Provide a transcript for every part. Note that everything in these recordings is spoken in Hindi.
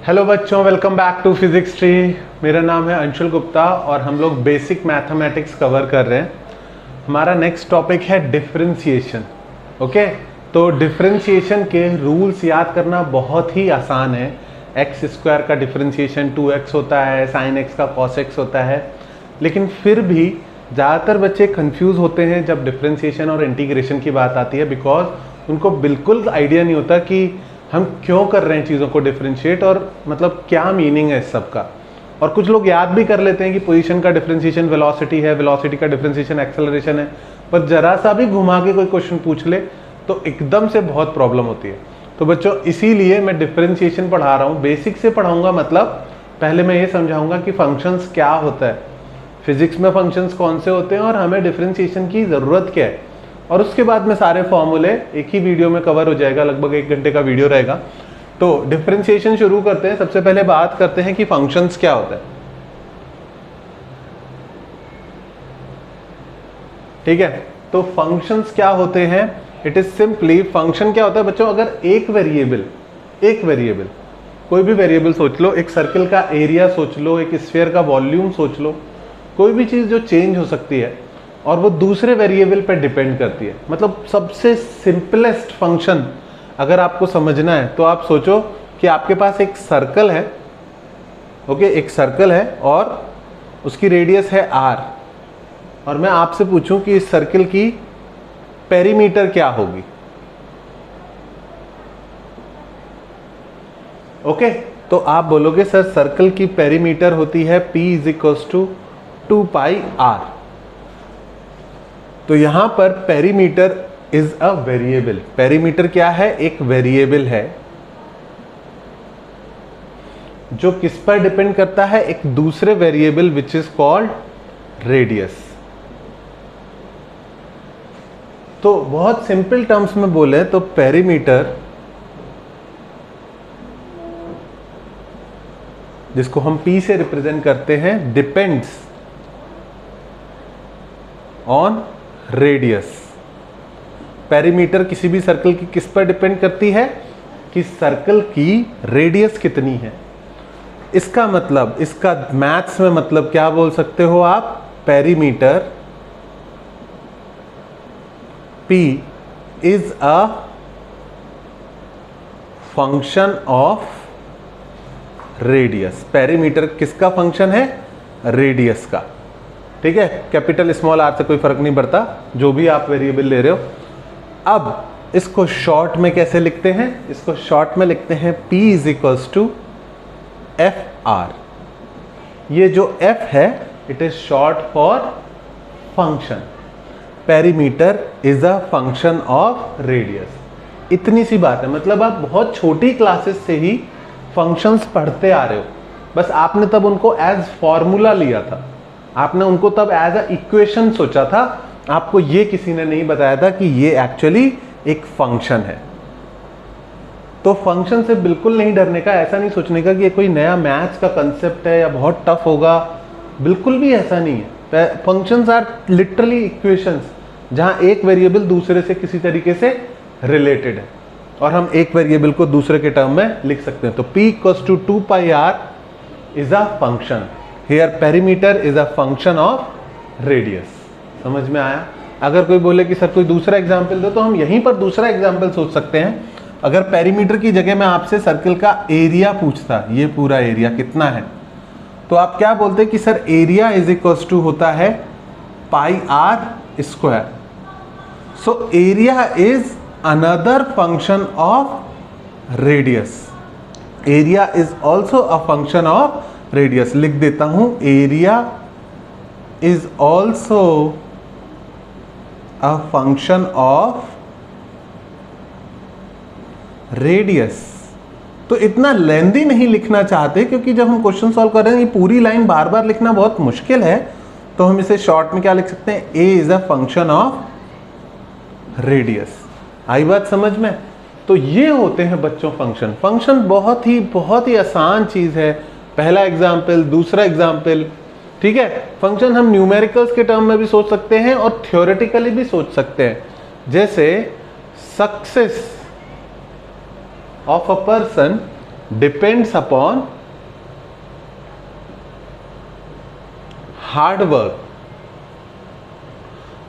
हेलो बच्चों, welcome back to Physics Tree. मेरा नाम है अंशुल गुप्ता और हम लोग बेसिक मैथमेटिक्स कवर कर रहे हैं। हमारा नेक्स्ट टॉपिक है डिफरेंशिएशन। ओके, तो डिफरेंशिएशन के रूल्स याद करना बहुत ही आसान है। एक्स स्क्वायर का डिफरेंशिएशन 2x होता है, साइन एक्स का कॉस एक्स होता है। लेकिन फिर भी ज़्यादातर बच्चे कंफ्यूज होते हैं जब डिफरेंशिएशन और इंटीग्रेशन की बात आती है, बिकॉज उनको बिल्कुल आइडिया नहीं होता कि हम क्यों कर रहे हैं चीज़ों को डिफरेंशिएट और मतलब क्या मीनिंग है इस सब का। और कुछ लोग याद भी कर लेते हैं कि पोजीशन का डिफरेंशिएशन वेलोसिटी है, वेलोसिटी का डिफरेंशिएशन एक्सेलरेशन है, पर जरा सा भी घुमा के कोई क्वेश्चन पूछ ले तो एकदम से बहुत प्रॉब्लम होती है। तो बच्चों, इसीलिए मैं डिफरेंशिएशन पढ़ा रहा हूँ। बेसिक से पढ़ाऊंगा, मतलब पहले मैं ये समझाऊंगा कि फंक्शंस क्या होता है, फिजिक्स में फंक्शंस कौन से होते हैं और हमें डिफरेंशिएशन की ज़रूरत क्या है। और उसके बाद में सारे फॉर्मूले एक ही वीडियो में कवर हो जाएगा, लगभग 1 घंटे का वीडियो रहेगा। तो डिफरेंशिएशन शुरू करते हैं। सबसे पहले बात करते हैं कि फंक्शंस क्या होता है। ठीक है, तो फंक्शंस क्या होते हैं? इट इज सिंपली, फंक्शन क्या होता है बच्चों, अगर एक वेरिएबल कोई भी वेरिएबल सोच लो, एक सर्कल का एरिया सोच लो, एक स्फीयर का वॉल्यूम सोच लो, कोई भी चीज़ जो चेंज हो सकती है और वो दूसरे वेरिएबल पे डिपेंड करती है। मतलब सबसे सिंपलेस्ट फंक्शन अगर आपको समझना है तो आप सोचो कि आपके पास एक सर्कल है। ओके, एक सर्कल है और उसकी रेडियस है r, और मैं आपसे पूछूं कि इस सर्कल की पेरीमीटर क्या होगी। ओके, तो आप बोलोगे सर सर्कल की पेरीमीटर होती है p = 2πr। तो यहां पर perimeter is a variable. Perimeter क्या है? एक वेरिएबल है जो किस पर डिपेंड करता है? एक दूसरे variable which is called radius. तो बहुत सिंपल टर्म्स में बोले तो पेरीमीटर, जिसको हम p से रिप्रेजेंट करते हैं, डिपेंड्स ऑन रेडियस। पेरीमीटर किसी भी सर्कल की किस पर डिपेंड करती है? कि सर्कल की रेडियस कितनी है। इसका मतलब, इसका मैथ्स में मतलब क्या बोल सकते हो आप? Perimeter p is a function of radius. Perimeter किसका फंक्शन है? रेडियस का। ठीक है, कैपिटल स्मॉल r से कोई फर्क नहीं पड़ता, जो भी आप वेरिएबल ले रहे हो। अब इसको शॉर्ट में कैसे लिखते हैं? इसको शॉर्ट में लिखते हैं p = fr। ये जो f है, it is short for function. Perimeter is a function of radius. इतनी सी बात है। मतलब आप बहुत छोटी क्लासेस से ही फंक्शंस पढ़ते आ रहे हो, बस आपने तब उनको एज फॉर्मूला लिया था, आपने उनको तब एज अ इक्वेशन सोचा था। आपको ये किसी ने नहीं बताया था कि ये एक्चुअली एक फंक्शन है। तो फंक्शन से बिल्कुल नहीं डरने का, ऐसा नहीं सोचने का कि ये कोई नया मैथ्स का कंसेप्ट है या बहुत टफ होगा। बिल्कुल भी ऐसा नहीं है। फंक्शंस आर लिटरली इक्वेशंस, जहां एक वेरिएबल दूसरे से किसी तरीके से रिलेटेड है और हम एक वेरिएबल को दूसरे के टर्म में लिख सकते हैं। तो p = 2πr is a function. Here perimeter is a function of radius। समझ में आया? अगर कोई बोले कि सर कोई दूसरा एग्जाम्पल दो, तो हम यहीं पर दूसरा एग्जाम्पल सोच सकते हैं। अगर पेरीमीटर की जगह मैं आपसे सर्कल का एरिया पूछता, ये पूरा एरिया कितना है, तो आप क्या बोलते कि सर एरिया = होता है πr²। So area is another function of radius. Area is also a function of radius. लिख देता हूं, area is also a function of radius. तो इतना लेंदी नहीं लिखना चाहते, क्योंकि जब हम क्वेश्चन सॉल्व कर रहे हैं ये पूरी लाइन बार बार लिखना बहुत मुश्किल है। तो हम इसे शॉर्ट में क्या लिख सकते हैं? A is a function of radius. आई बात समझ में? तो ये होते हैं बच्चों फंक्शन। फंक्शन बहुत ही आसान चीज है। पहला एग्जाम्पल, दूसरा एग्जाम्पल। ठीक है, फंक्शन हम न्यूमेरिकल्स के टर्म में भी सोच सकते हैं और थ्योरेटिकली भी सोच सकते हैं। जैसे success of a person depends upon hard work.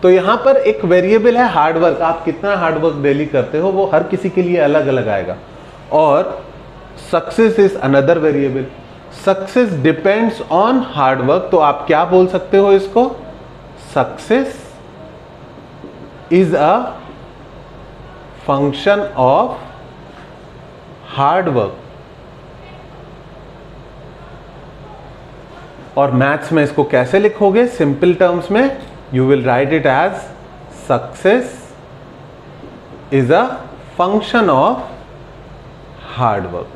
तो यहां पर एक वेरिएबल है हार्ड वर्क, आप कितना हार्ड वर्क डेली करते हो वो हर किसी के लिए अलग अलग आएगा। और success is another variable, success depends on hard work. तो आप क्या बोल सकते हो इसको, success is a function of hard work. और मैथ्स में इसको कैसे लिखोगे, सिंपल टर्म्स में you will write it as success is a function of hard work.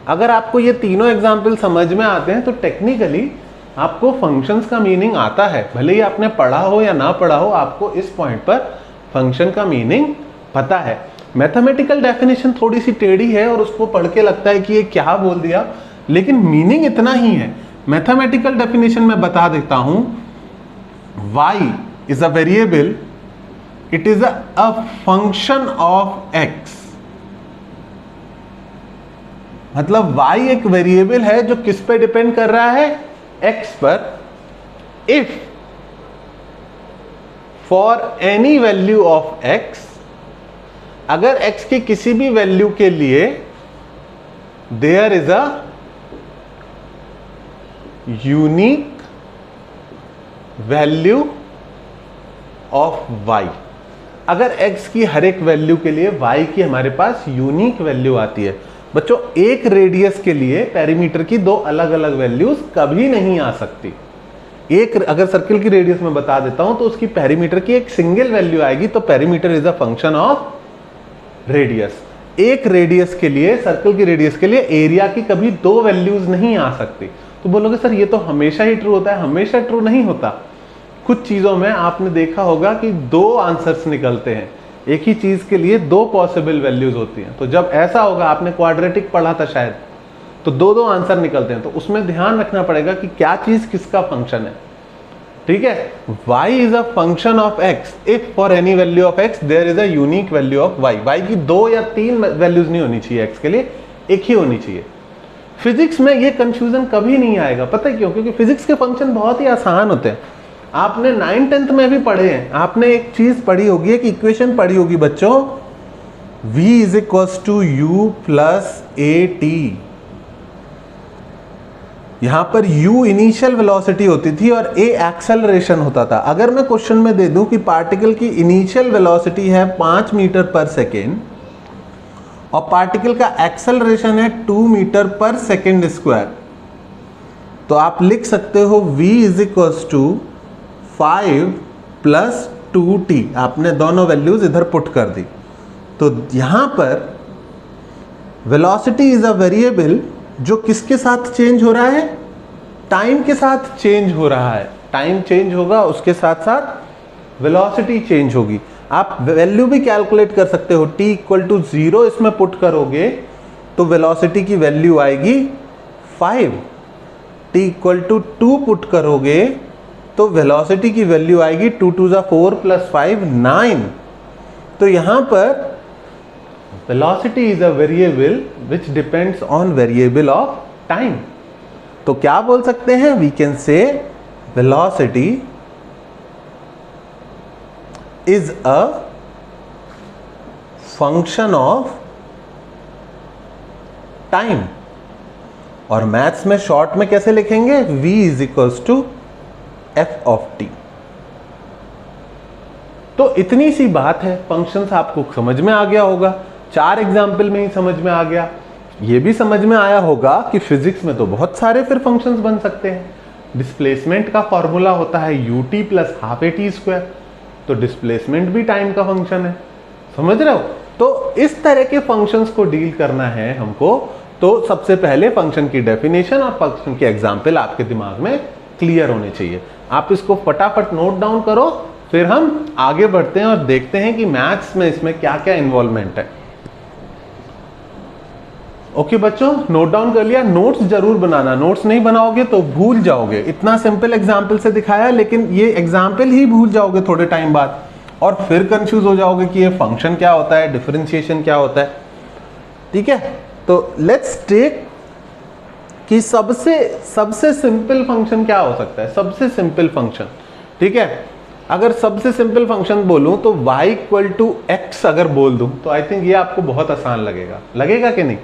अगर आपको ये तीनों एग्जाम्पल समझ में आते हैं तो टेक्निकली आपको फंक्शंस का मीनिंग आता है, भले ही आपने पढ़ा हो या ना पढ़ा हो, आपको इस पॉइंट पर फंक्शन का मीनिंग पता है। मैथमेटिकल डेफिनेशन थोड़ी सी टेढ़ी है और उसको पढ़ के लगता है कि ये क्या बोल दिया, लेकिन मीनिंग इतना ही है। मैथमेटिकल डेफिनेशन में बता देता हूं, y is a variable, it is a function of x। मतलब y एक वेरिएबल है जो किस पे डिपेंड कर रहा है, x पर। if for any value of x, अगर x की किसी भी वैल्यू के लिए there is a unique value of y, अगर x की हर एक वैल्यू के लिए y की हमारे पास यूनिक वैल्यू आती है। बच्चों एक रेडियस के लिए पेरीमीटर की दो अलग अलग वैल्यूज कभी नहीं आ सकती। एक अगर सर्किल की रेडियस में बता देता हूं तो उसकी पेरीमीटर की एक सिंगल वैल्यू आएगी, तो perimeter is a function of radius. एक रेडियस के लिए, सर्कल की रेडियस के लिए एरिया की कभी दो वैल्यूज नहीं आ सकती। तो बोलोगे सर ये तो हमेशा ही ट्रू होता है, हमेशा ट्रू नहीं होता। कुछ चीजों में आपने देखा होगा कि दो आंसर्स निकलते हैं, एक ही चीज के लिए दो पॉसिबल वैल्यूज होती हैं। तो जब ऐसा होगा, आपने क्वाड्रेटिक पढ़ा था शायद, तो दो दो आंसर निकलते हैं, तो उसमें ध्यान रखना पड़ेगा कि क्या चीज किसका फंक्शन है। ठीक है, y is a function of x if for any value of x there is a unique value of y। y की दो या तीन वैल्यूज नहीं होनी चाहिए x के लिए, एक ही होनी चाहिए। फिजिक्स में ये कंफ्यूजन कभी नहीं आएगा, पता है क्यों? क्योंकि फिजिक्स के फंक्शन बहुत ही आसान होते हैं। आपने 9th-10th में भी पढ़े हैं, आपने एक चीज पढ़ी होगी, एक इक्वेशन पढ़ी होगी बच्चों, v is equals to u plus A T. यहां पर u इनिशियल वेलोसिटी होती थी और a एक्सेलरेशन होता था। अगर मैं क्वेश्चन में दे दूं कि पार्टिकल की इनिशियल वेलोसिटी है 5 मीटर पर सेकेंड और पार्टिकल का एक्सेलरेशन है 2 मीटर पर सेकेंड स्क्वायर, तो आप लिख सकते हो v is equals to 5 plus 2t। आपने दोनों वैल्यूज इधर पुट कर दी। तो यहां पर वेलोसिटी इज अ वेरिएबल जो किसके साथ चेंज हो रहा है, टाइम के साथ चेंज हो रहा है। टाइम चेंज होगा उसके साथ साथ वेलोसिटी चेंज होगी। आप वैल्यू भी कैलकुलेट कर सकते हो, t इक्वल टू 0 इसमें पुट करोगे तो वेलोसिटी की वैल्यू आएगी 5, t इक्वल टू 2 पुट करोगे तो वेलोसिटी की वैल्यू आएगी 2 2 4 प्लस 5 9। तो यहां पर velocity is a variable which depends on variable of time. तो क्या बोल सकते हैं, we can say velocity is a function of time. और मैथ्स में शॉर्ट में कैसे लिखेंगे, v is equals to f of t। तो इतनी सी बात है, फंक्शंस आपको समझ में आ गया होगा, 4 एग्जाम्पल में ही समझ में आ गया। ये भी समझ में आया होगा कि फिजिक्स में तो बहुत सारे फिर फंक्शंस बन सकते हैं। डिस्प्लेसमेंट का फॉर्मूला होता है ut plus half A T square, तो डिस्प्लेसमेंट भी टाइम का फंक्शन है, समझ रहे हो? तो इस तरह के फंक्शंस को डील करना है हमको, तो सबसे पहले फंक्शन की डेफिनेशन और फंक्शन के एग्जाम्पल आपके दिमाग में क्लियर होने चाहिए। आप इसको फटाफट नोट डाउन करो, फिर हम आगे बढ़ते हैं और देखते हैं कि मैथ्स में इसमें क्या क्या इन्वॉल्वमेंट है। ओके बच्चों, नोट डाउन कर लिया? नोट्स जरूर बनाना, नोट्स नहीं बनाओगे तो भूल जाओगे। इतना सिंपल एग्जाम्पल से दिखाया, लेकिन ये एग्जाम्पल ही भूल जाओगे थोड़े टाइम बाद और फिर कंफ्यूज हो जाओगे कि ये फंक्शन क्या होता है, डिफरेंशिएशन क्या होता है। ठीक है, तो लेट्स टेक कि सबसे सिंपल फंक्शन क्या हो सकता है, सबसे सिंपल फंक्शन, ठीक है। अगर सबसे सिंपल फंक्शन बोलूं तो y इक्वल टू एक्स अगर बोल दूं तो आई थिंक ये आपको बहुत आसान लगेगा कि नहीं।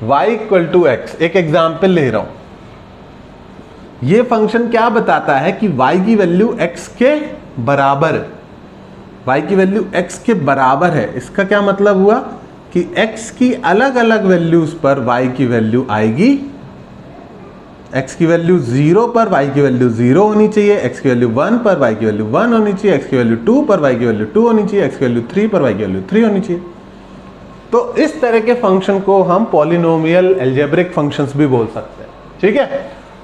y इक्वल टू एक्स, एक एग्जाम्पल ले रहा हूं। ये फंक्शन क्या बताता है कि y की वैल्यू x के बराबर है, y की वैल्यू x के बराबर है। इसका क्या मतलब हुआ कि x की अलग अलग वैल्यूज पर y की वैल्यू आएगी, x की वैल्यू 0 पर y की वैल्यू 0 होनी चाहिए, x की वैल्यू 1 पर y की वैल्यू 1 होनी चाहिए, x की वैल्यू 2 पर y की वैल्यू 2 होनी चाहिए, x की वैल्यू 3 पर y की वैल्यू 3 होनी चाहिए। तो इस तरह के फंक्शन को हम पॉलिनोमियल एल्जेब्रिक फंक्शंस भी बोल सकते हैं, ठीक है।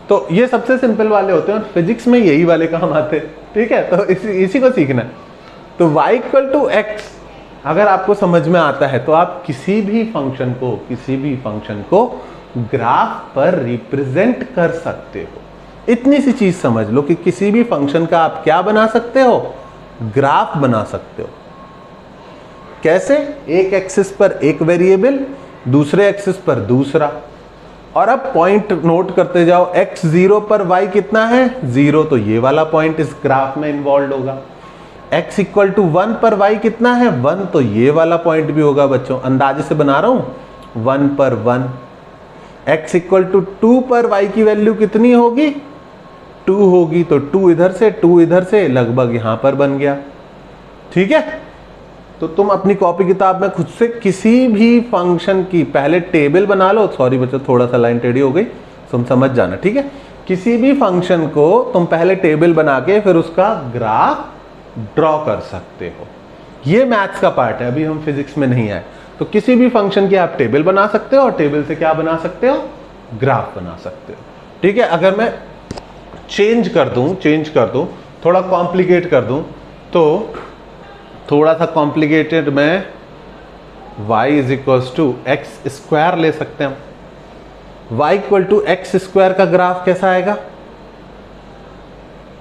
तो ये सबसे सिंपल वाले होते हैं और फिजिक्स में यही वाले काम आते हैं, ठीक है। तो इसी को सीखना है। तो y इक्वल टू एक्स अगर आपको समझ में आता है तो आप किसी भी फंक्शन को ग्राफ पर रिप्रेजेंट कर सकते हो। इतनी सी चीज समझ लो कि किसी भी फंक्शन का आप क्या बना सकते हो, ग्राफ बना सकते हो। कैसे? एक एक्सिस पर एक वेरिएबल, दूसरे एक्सिस पर दूसरा। और अब पॉइंट नोट करते जाओ, x 0 पर y कितना है, 0, तो ये वाला पॉइंट इस ग्राफ में इन्वॉल्व होगा। x इक्वल टू 1 पर y कितना है, 1, तो ये वाला पॉइंट भी होगा बच्चों। अंदाजे से बना रहा हूं, 1 पर 1। x इक्वल टू 2 पर y की वैल्यू कितनी होगी, 2 होगी, तो 2 इधर से लगभग यहां पर बन गया, ठीक है। तो तुम अपनी कॉपी किताब में खुद से किसी भी फंक्शन की पहले टेबल बना लो। सॉरी बच्चों, थोड़ा सा लाइन टेढ़ी हो गई, तुम समझ जाना, ठीक है। किसी भी फंक्शन को तुम पहले टेबल बना के फिर उसका ग्राफ ड्रॉ कर सकते हो। ये मैथ्स का पार्ट है, अभी हम फिजिक्स में नहीं आए। तो किसी भी फंक्शन की आप टेबल बना सकते हो और टेबल से क्या बना सकते हो, ग्राफ बना सकते हो, ठीक है। अगर मैं चेंज कर दूं, थोड़ा कॉम्प्लिकेट कर दूं, तो थोड़ा सा कॉम्प्लिकेटेड में y is equal to x square ले सकते हैं हम। y equal to x square का ग्राफ कैसा आएगा,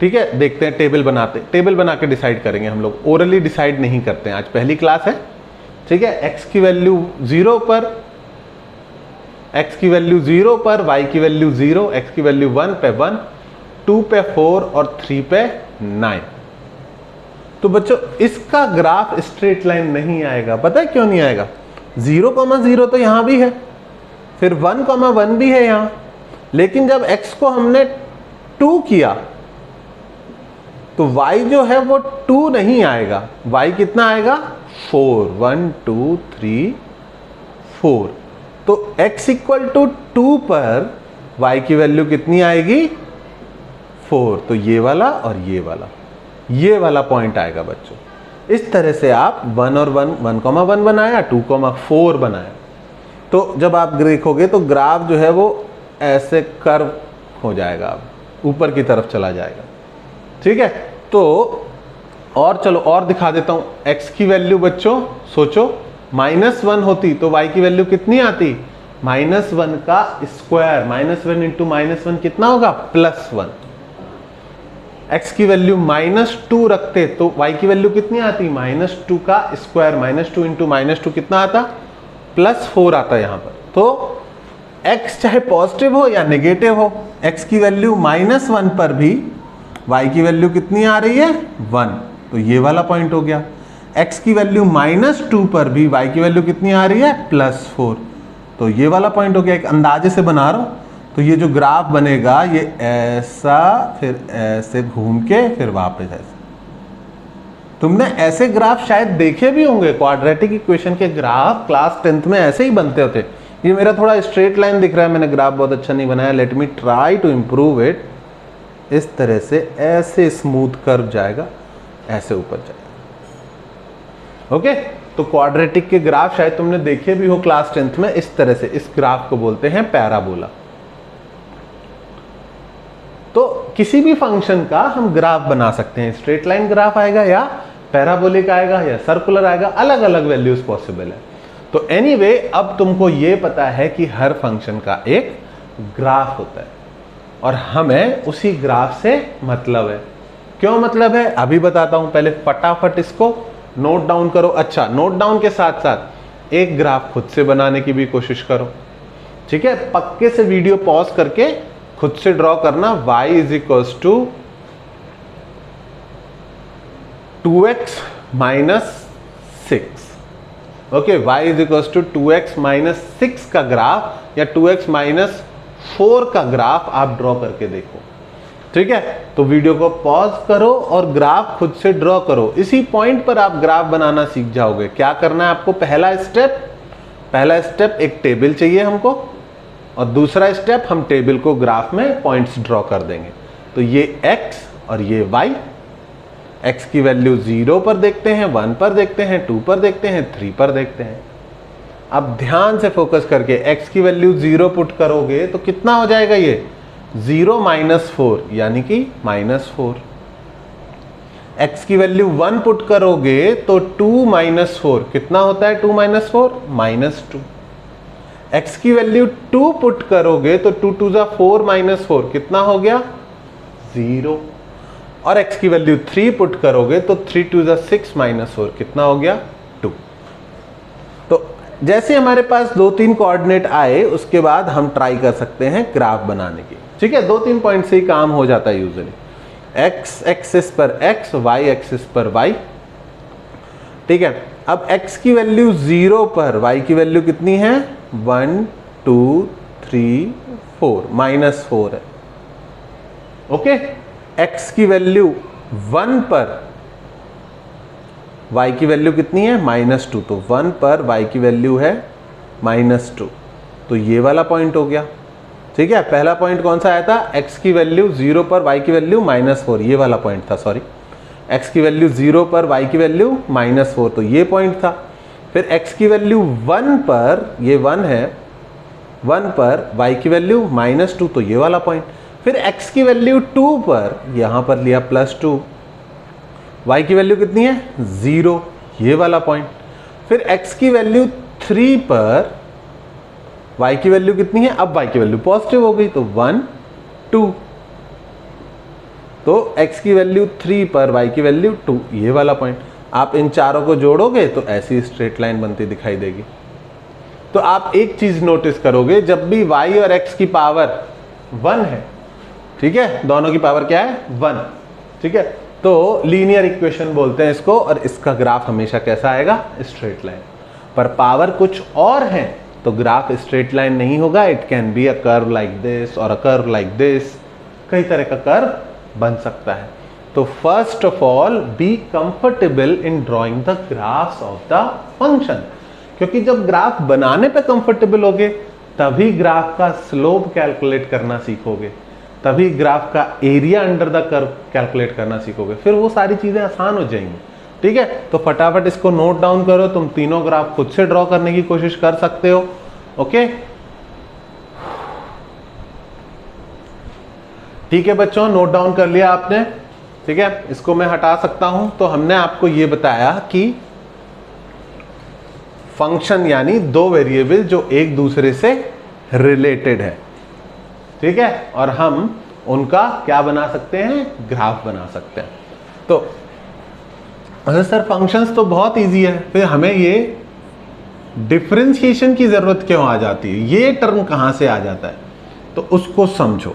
ठीक है। देखते हैं, टेबल बना के डिसाइड करेंगे हम लोग, ओरली डिसाइड नहीं करते हैं, आज पहली क्लास है, ठीक है। x की वैल्यू 0 पर y की वैल्यू 0, x की वैल्यू 1 पे 1, 2 पे 4 और 3 पे 9। तो बच्चों इसका ग्राफ स्ट्रेट लाइन नहीं आएगा। पता है क्यों नहीं आएगा? 0,0 तो यहां भी है, फिर 1,1 भी है यहां, लेकिन जब x को हमने 2 किया तो y जो है वो 2 नहीं आएगा, y कितना आएगा, 4, 1 2 3 4। तो x इक्वल टू 2 पर y की वैल्यू कितनी आएगी, 4, तो ये वाला और ये वाला पॉइंट आएगा बच्चों। इस तरह से आप 1 और 1,1 बनाया, 2,4 बनाया। तो जब आप देखोगे तो ग्राफ जो है वो ऐसे कर्व हो जाएगा, ऊपर की तरफ चला जाएगा, ठीक है। तो और चलो और दिखा देता हूं। x की वैल्यू बच्चों सोचो, -1 होती तो y की वैल्यू कितनी आती, -1 का स्क्वायर, -1 इंटू -1 कितना होगा, +1। x की वैल्यू -2 रखते तो y की वैल्यू कितनी आती, -2 का स्क्वायर, -2 इंटू -2 कितना आता, +4 आता यहां पर। तो x चाहे पॉजिटिव हो या नेगेटिव हो, x की वैल्यू -1 पर भी y की वैल्यू कितनी आ रही है, 1, तो ये वाला पॉइंट हो गया। x की वैल्यू -2 पर भी y की वैल्यू कितनी आ रही है, +4, तो ये वाला पॉइंट हो गया। एक अंदाजे से बना रहा हूं, तो ये जो ग्राफ बनेगा ये ऐसा, फिर ऐसे घूम के फिर वापस ऐसे। तुमने ऐसे ग्राफ शायद देखे भी होंगे, क्वाड्रेटिक इक्वेशन के ग्राफ क्लास 10th में ऐसे ही बनते होते। ये मेरा थोड़ा स्ट्रेट लाइन दिख रहा है, मैंने ग्राफ बहुत अच्छा नहीं बनाया, let me try to improve it. इस तरह से ऐसे स्मूथ कर्व जाएगा, ऐसे ऊपर जाएगा, ओके। तो क्वाड्रेटिक के ग्राफ शायद तुमने देखे भी हो क्लास 10th में। इस तरह से इस ग्राफ को बोलते हैं पैराबोला। तो किसी भी फंक्शन का हम ग्राफ बना सकते हैं, स्ट्रेट लाइन ग्राफ आएगा या पैराबोलिक आएगा या सर्कुलर आएगा, अलग अलग वैल्यूज पॉसिबल है। तो एनीवे, अब तुमको ये पता है कि हर फंक्शन का एक ग्राफ होता है और हमें उसी ग्राफ से मतलब है। क्यों मतलब है अभी बताता हूं, पहले फटाफट इसको नोट डाउन करो। अच्छा, नोट डाउन के साथ साथ एक ग्राफ खुद से बनाने की भी कोशिश करो। ठीक है, पक्के से वीडियो पॉज करके खुद से ड्रॉ करना। y is equals to 2x minus 6। Okay, y is equals to 2x minus 6 का ग्राफ या 2x माइनस 4 का ग्राफ आप ड्रॉ करके देखो। ठीक है, तो वीडियो को पॉज करो और ग्राफ खुद से ड्रॉ करो। इसी पॉइंट पर आप ग्राफ बनाना सीख जाओगे। क्या करना है आपको? पहला स्टेप एक टेबल चाहिए हमको, और दूसरा स्टेप हम टेबल को ग्राफ में पॉइंट्स ड्रॉ कर देंगे। तो ये x और ये y, x की वैल्यू 0 पर देखते हैं, 1 पर देखते हैं, 2 पर देखते हैं, 3 पर देखते हैं। अब ध्यान से फोकस करके x की वैल्यू 0 पुट करोगे तो कितना हो जाएगा? ये 0 माइनस 4 यानी कि -4। x की वैल्यू 1 पुट करोगे तो 2 माइनस 4 कितना होता है? 2 माइनस 4 -2। x की वैल्यू 2 पुट करोगे तो 2 2 जा 4 माइनस 4 कितना हो गया? 0। और x की वैल्यू 3 पुट करोगे तो 3 2 जा 6 माइनस 4 कितना हो गया? 2। तो जैसे हमारे पास 2-3 कोऑर्डिनेट आए उसके बाद हम ट्राई कर सकते हैं ग्राफ बनाने की। ठीक है, 2-3 पॉइंट से ही काम हो जाता है यूजुअली। x एक्सिस पर x, y एक्सिस पर y। ठीक है, अब x की वैल्यू 0 पर y की वैल्यू कितनी है? 1 2 3 4 -4 है। ओके, x की वैल्यू 1 पर y की वैल्यू कितनी है? -2। तो 1 पर y की वैल्यू है -2, तो ये वाला पॉइंट हो गया। ठीक है, पहला पॉइंट कौन सा आया था? x की वैल्यू 0 पर y की वैल्यू -4, ये वाला पॉइंट था, सॉरी। x की वैल्यू 0 पर y की वैल्यू -4, तो ये पॉइंट था। फिर x की वैल्यू 1 पर, ये 1 है, 1 पर y की वैल्यू -2, तो ये वाला पॉइंट। फिर x की वैल्यू 2 पर, यहां पर लिया +2, y की वैल्यू कितनी है? 0, ये वाला पॉइंट। फिर x की वैल्यू 3 पर y की वैल्यू कितनी है? अब y की वैल्यू पॉजिटिव हो गई तो 1 2, तो x की वैल्यू 3 पर y की वैल्यू 2, ये वाला पॉइंट। आप इन चारों को जोड़ोगे तो ऐसी स्ट्रेट लाइन बनती दिखाई देगी। तो आप एक चीज नोटिस करोगे, जब भी y और x की पावर 1 है, ठीक है, दोनों की पावर क्या है? 1। ठीक है, तो लीनियर इक्वेशन बोलते हैं इसको, और इसका ग्राफ हमेशा कैसा आएगा? Straight line. पर पावर कुछ और है तो ग्राफ स्ट्रेट लाइन नहीं होगा। It can be a curve like this और अ कर्व लाइक दिस, कई तरह का कर्व बन सकता है। तो first of all be comfortable in drawing the graphs of the function, क्योंकि जब ग्राफ बनाने पे कंफर्टेबल होगे तभी ग्राफ का स्लोप कैलकुलेट करना सीखोगे, तभी ग्राफ का area under the curve calculate करना सीखोगे, फिर वो सारी चीजें आसान हो जाएंगी। ठीक है, तो फटाफट इसको नोट डाउन करो। तुम तीनों ग्राफ खुद से ड्रॉ करने की कोशिश कर सकते हो। ओके, ठीक है बच्चों, नोट डाउन कर लिया आपने। ठीक है, इसको मैं हटा सकता हूं। तो हमने आपको यह बताया कि फंक्शन यानी दो वेरिएबल जो एक दूसरे से रिलेटेड है, ठीक है, और हम उनका क्या बना सकते हैं? ग्राफ बना सकते हैं। तो अरे सर फंक्शंस तो बहुत इजी है, फिर हमें ये डिफरेंशिएशन की जरूरत क्यों आ जाती है? ये टर्म कहां से आ जाता है? तो उसको समझो।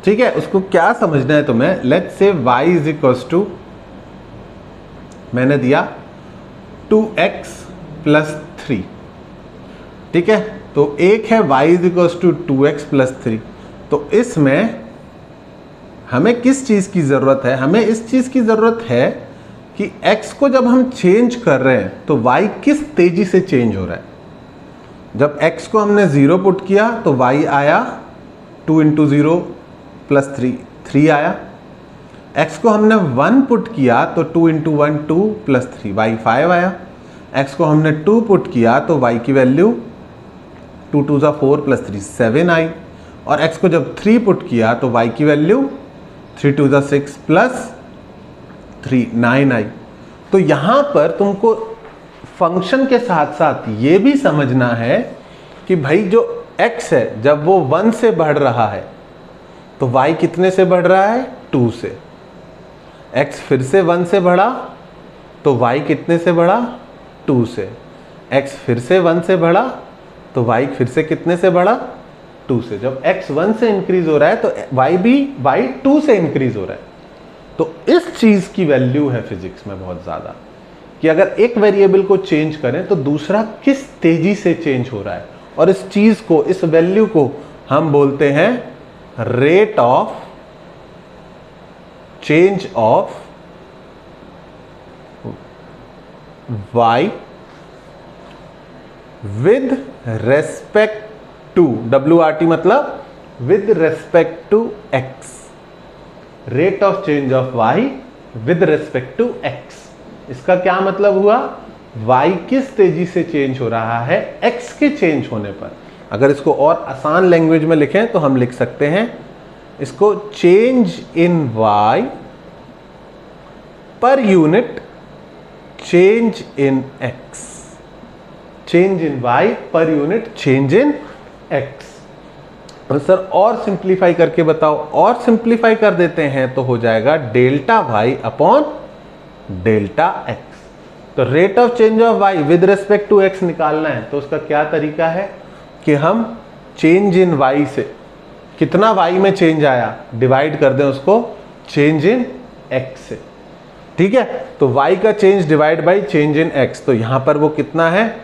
ठीक है, उसको क्या समझना है तुम्हें? Let's say y is equals to, मैंने दिया 2x + 3। ठीक है, तो एक है y is equals to 2x + 3। तो इसमें हमें किस चीज की जरूरत है? हमें इस चीज की जरूरत है कि x को जब हम चेंज कर रहे हैं तो y किस तेजी से चेंज हो रहा है। जब x को हमने 0 पुट किया तो y आया 2 × 0 + 3, 3 आया। x को हमने 1 पुट किया तो 2 × 1 2 + 3, y 5 आया। x को हमने 2 पुट किया तो y की वैल्यू 2 2 जा 4 + 3 7 आई। और x को जब 3 पुट किया तो y की वैल्यू 3 2 जा 6 + 3 9 आई। तो यहां पर तुमको फंक्शन के साथ साथ ये भी समझना है कि भाई जो x है जब वो 1 से बढ़ रहा है तो y कितने से बढ़ रहा है? 2 से। x फिर से 1 से बढ़ा तो y कितने से बढ़ा? 2 से। x फिर से 1 से बढ़ा तो y फिर से कितने से बढ़ा? 2 से। जब x 1 से इंक्रीज हो रहा है तो y भी y 2 से इंक्रीज हो रहा है। तो इस चीज की वैल्यू है फिजिक्स में बहुत ज्यादा, कि अगर एक वेरिएबल को चेंज करें तो दूसरा किस तेजी से चेंज हो रहा है, और इस चीज को, इस वैल्यू को हम बोलते हैं rate of change of y with respect to, WRT मतलब with respect to x, rate of change of y with respect to x। इसका क्या मतलब हुआ, y किस तेजी से चेंज हो रहा है x के चेंज होने पर। अगर इसको और आसान लैंग्वेज में लिखें तो हम लिख सकते हैं इसको change in y per unit change in x, change in y per unit change in x। Sir और सिंप्लीफाई करके बताओ, और सिंप्लीफाई कर देते हैं तो हो जाएगा delta y upon delta x। तो rate of change of y with respect to x निकालना है तो उसका क्या तरीका है कि हम चेंज इन y से, कितना y में चेंज आया डिवाइड कर दें उसको चेंज इन x से। ठीक है, तो y का change divide by change in x, तो यहां पर वो कितना है,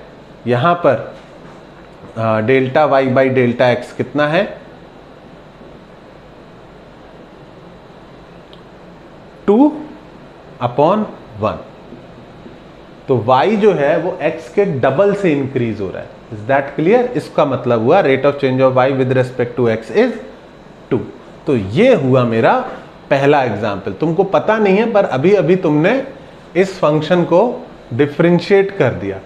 यहां पर delta y by delta x कितना है 2 अपॉन 1। तो y जो है वो x के डबल से इंक्रीज हो रहा है। Is that clear? इसका मतलब हुआ rate of change of y with respect to x is 2। तो ये हुआ मेरा पहला एग्जाम्पल। तुमको पता नहीं है पर अभी अभी तुमने इस फंक्शन को डिफरेंशिएट कर दिया।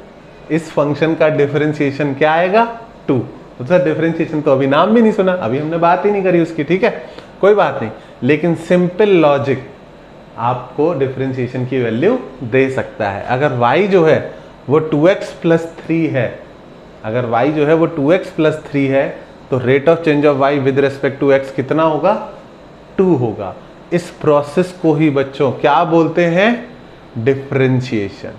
इस फंक्शन का डिफरेंशिएशन क्या आएगा 2। तो सर डिफरेंशिएशन तो अभी नाम भी नहीं सुना, अभी हमने बात ही नहीं करी उसकी। ठीक है, कोई बात नहीं, लेकिन सिंपल लॉजिक आपको डिफरेंशिएशन की वैल्यू दे सकता है। अगर y जो है वो 2x प्लस 3 है, अगर y जो है वो 2x प्लस 3 है तो rate of change of y with respect to x कितना होगा 2 होगा। इस प्रोसेस को ही बच्चों क्या बोलते हैं, डिफरेंशिएशन।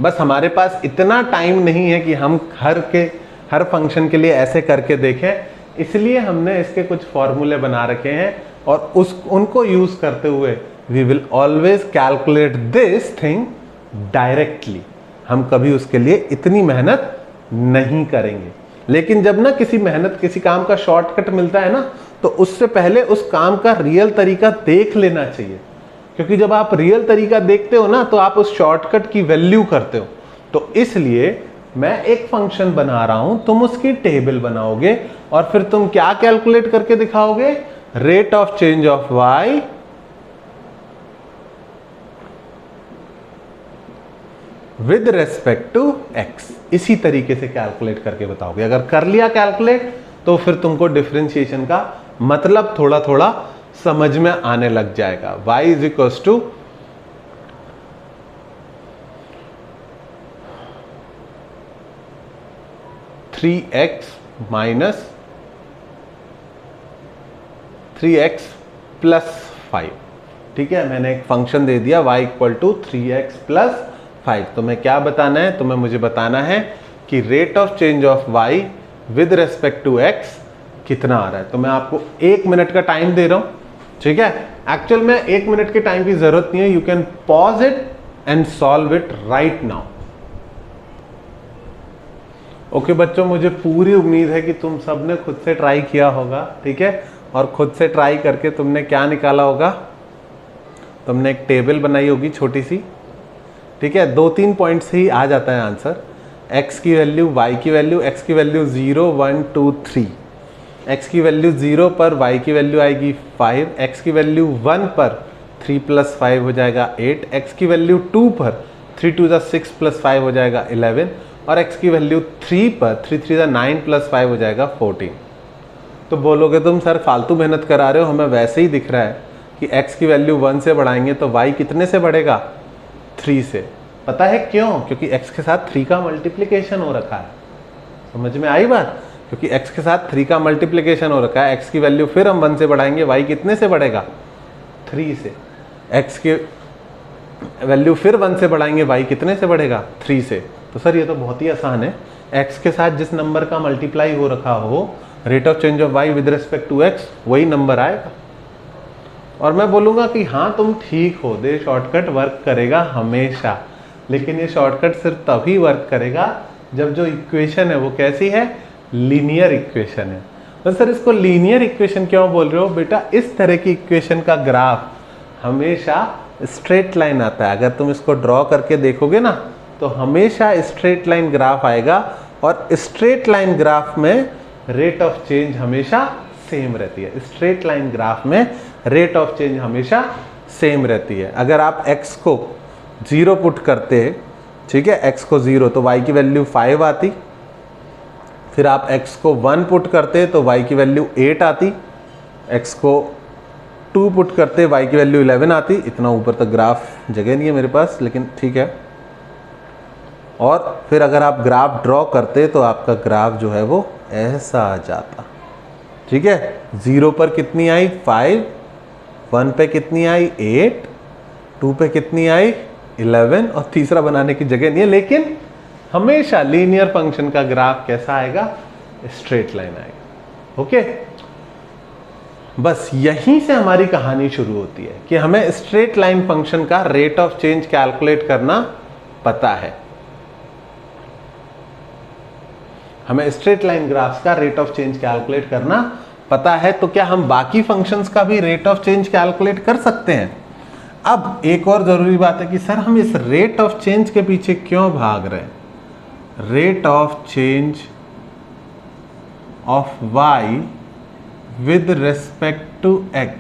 बस हमारे पास इतना टाइम नहीं है कि हम हर फंक्शन के लिए ऐसे करके देखें, इसलिए हमने इसके कुछ फॉर्मूले बना रखे हैं और उनको यूज करते हुए we will always calculate this thing directly. हम कभी उसके लिए इतनी मेहनत नहीं करेंगे। लेकिन जब ना किसी काम का शॉर्टकट मिलता है ना, तो उससे पहले उस काम का रियल तरीका देख लेना चाहिए, क्योंकि जब आप रियल तरीका देखते हो ना तो आप उस शॉर्टकट की वैल्यू करते हो। तो इसलिए मैं एक फंक्शन बना रहा हूं, तुम उसकी टेबल बनाओगे और फिर तुम क्या कैलकुलेट करके दिखाओगे, rate of change of y with respect to x। इसी तरीके से कैलकुलेट करके बताओगे। अगर कर लिया कैलकुलेट तो फिर तुमको डिफरेंशिएशन का मतलब थोड़ा थोड़ा समझ में आने लग जाएगा। y is equals to 3x minus 3x plus 5। ठीक है, मैंने एक फंक्शन दे दिया y equal to 3x plus 5। तो मैं क्या बताना है, तुम्हें मुझे बताना है कि rate of change of y with respect to x कितना आ रहा है। तो मैं आपको 1 मिनट का टाइम दे रहा हूं। ठीक है, एक्चुअल में 1 मिनट के टाइम की जरूरत नहीं है, you can pause it and solve it right now. Okay बच्चों, मुझे पूरी उम्मीद है कि तुम सबने खुद से ट्राई किया होगा। ठीक है, और खुद से ट्राई करके तुमने क्या निकाला होगा, तुमने एक टेबल बनाई होगी छोटी सी। ठीक है, 2-3 पॉइंट से ही आ जाता है आंसर। x की वैल्यू, y की वैल्यू, x की वैल्यू 0 1 2 3, x की वैल्यू 0 पर y की वैल्यू आएगी 5, x की वैल्यू 1 पर 3 प्लस 5 हो जाएगा 8, x की वैल्यू 2 पर 3 2 6 प्लस 5 हो जाएगा 11, और x की वैल्यू 3 पर 3 3 9 प्लस 5 हो जाएगा 14। तो बोलोगे तुम सर फालतू मेहनत करा रहे हो, हमें वैसे ही दिख रहा है कि x की वैल्यू 1 से बढ़ाएंगे तो y कितने से बढ़ेगा, 3 से। पता है क्यों? क्योंकि x के साथ 3 का मल्टीप्लिकेशन हो रखा है। समझ में आई बात? क्योंकि x के साथ 3 का मल्टीप्लिकेशन हो रखा है, x की वैल्यू फिर हम 1 से बढ़ाएंगे, y कितने से बढ़ेगा, 3 से। x की वैल्यू फिर 1 से बढ़ाएंगे, y कितने से बढ़ेगा, 3 से। तो सर ये तो बहुत ही आसान है, x के साथ जिस नंबर का मल्टीप्लाई हो रखा हो, rate of change of y with respect to x, वही नंबर आएगा। और मैं बोलूँगा कि हाँ तुम ठीक हो, ये शॉर्टकट वर्क करेगा हमेशा, लेकिन ये शॉर्टकट सिर्फ तभी वर्क करेगा जब जो इक्वेशन है वो कैसी है, लीनियर इक्वेशन है। तो सर इसको लीनियर इक्वेशन क्यों बोल रहे हो? बेटा इस तरह की इक्वेशन का ग्राफ हमेशा स्ट्रेट लाइन आता है। अगर तुम इसको ड्रॉ करके देखोगे ना तो हमेशा स्ट्रेट लाइन ग्राफ आएगा, और स्ट्रेट लाइन ग्राफ में रेट ऑफ चेंज हमेशा सेम रहती है। स्ट्रेट लाइन ग्राफ में रेट ऑफ चेंज हमेशा सेम रहती है। अगर आप x को 0 पुट करते, ठीक है, x को 0 तो y की वैल्यू 5 आती, फिर आप x को 1 पुट करते तो y की वैल्यू 8 आती, x को 2 पुट करते y की वैल्यू 11 आती। इतना ऊपर तक ग्राफ जगह नहीं है मेरे पास, लेकिन ठीक है। और फिर अगर आप ग्राफ ड्रॉ करते तो आपका ग्राफ जो है वो ऐसा आ जाता, ठीक है। 0 पर कितनी आई 5, 1 पे कितनी आई 8, 2 पे कितनी आई 11, और तीसरा बनाने की जगह नहीं है, लेकिन हमेशा लीनियर फंक्शन का ग्राफ कैसा आएगा, स्ट्रेट लाइन आएगा। ओके, बस यहीं से हमारी कहानी शुरू होती है कि हमें स्ट्रेट लाइन फंक्शन का रेट ऑफ चेंज कैलकुलेट करना पता है। हमें स्ट्रेट लाइन ग्राफ्स का रेट ऑफ चेंज कैलकुलेट करना पता है, तो क्या हम बाकी फंक्शंस का भी रेट ऑफ चेंज कैलकुलेट कर सकते हैं? अब एक और जरूरी बात है कि सर हम इस रेट ऑफ चेंज के पीछे क्यों भाग रहे हैं? Rate of change of y with respect to x,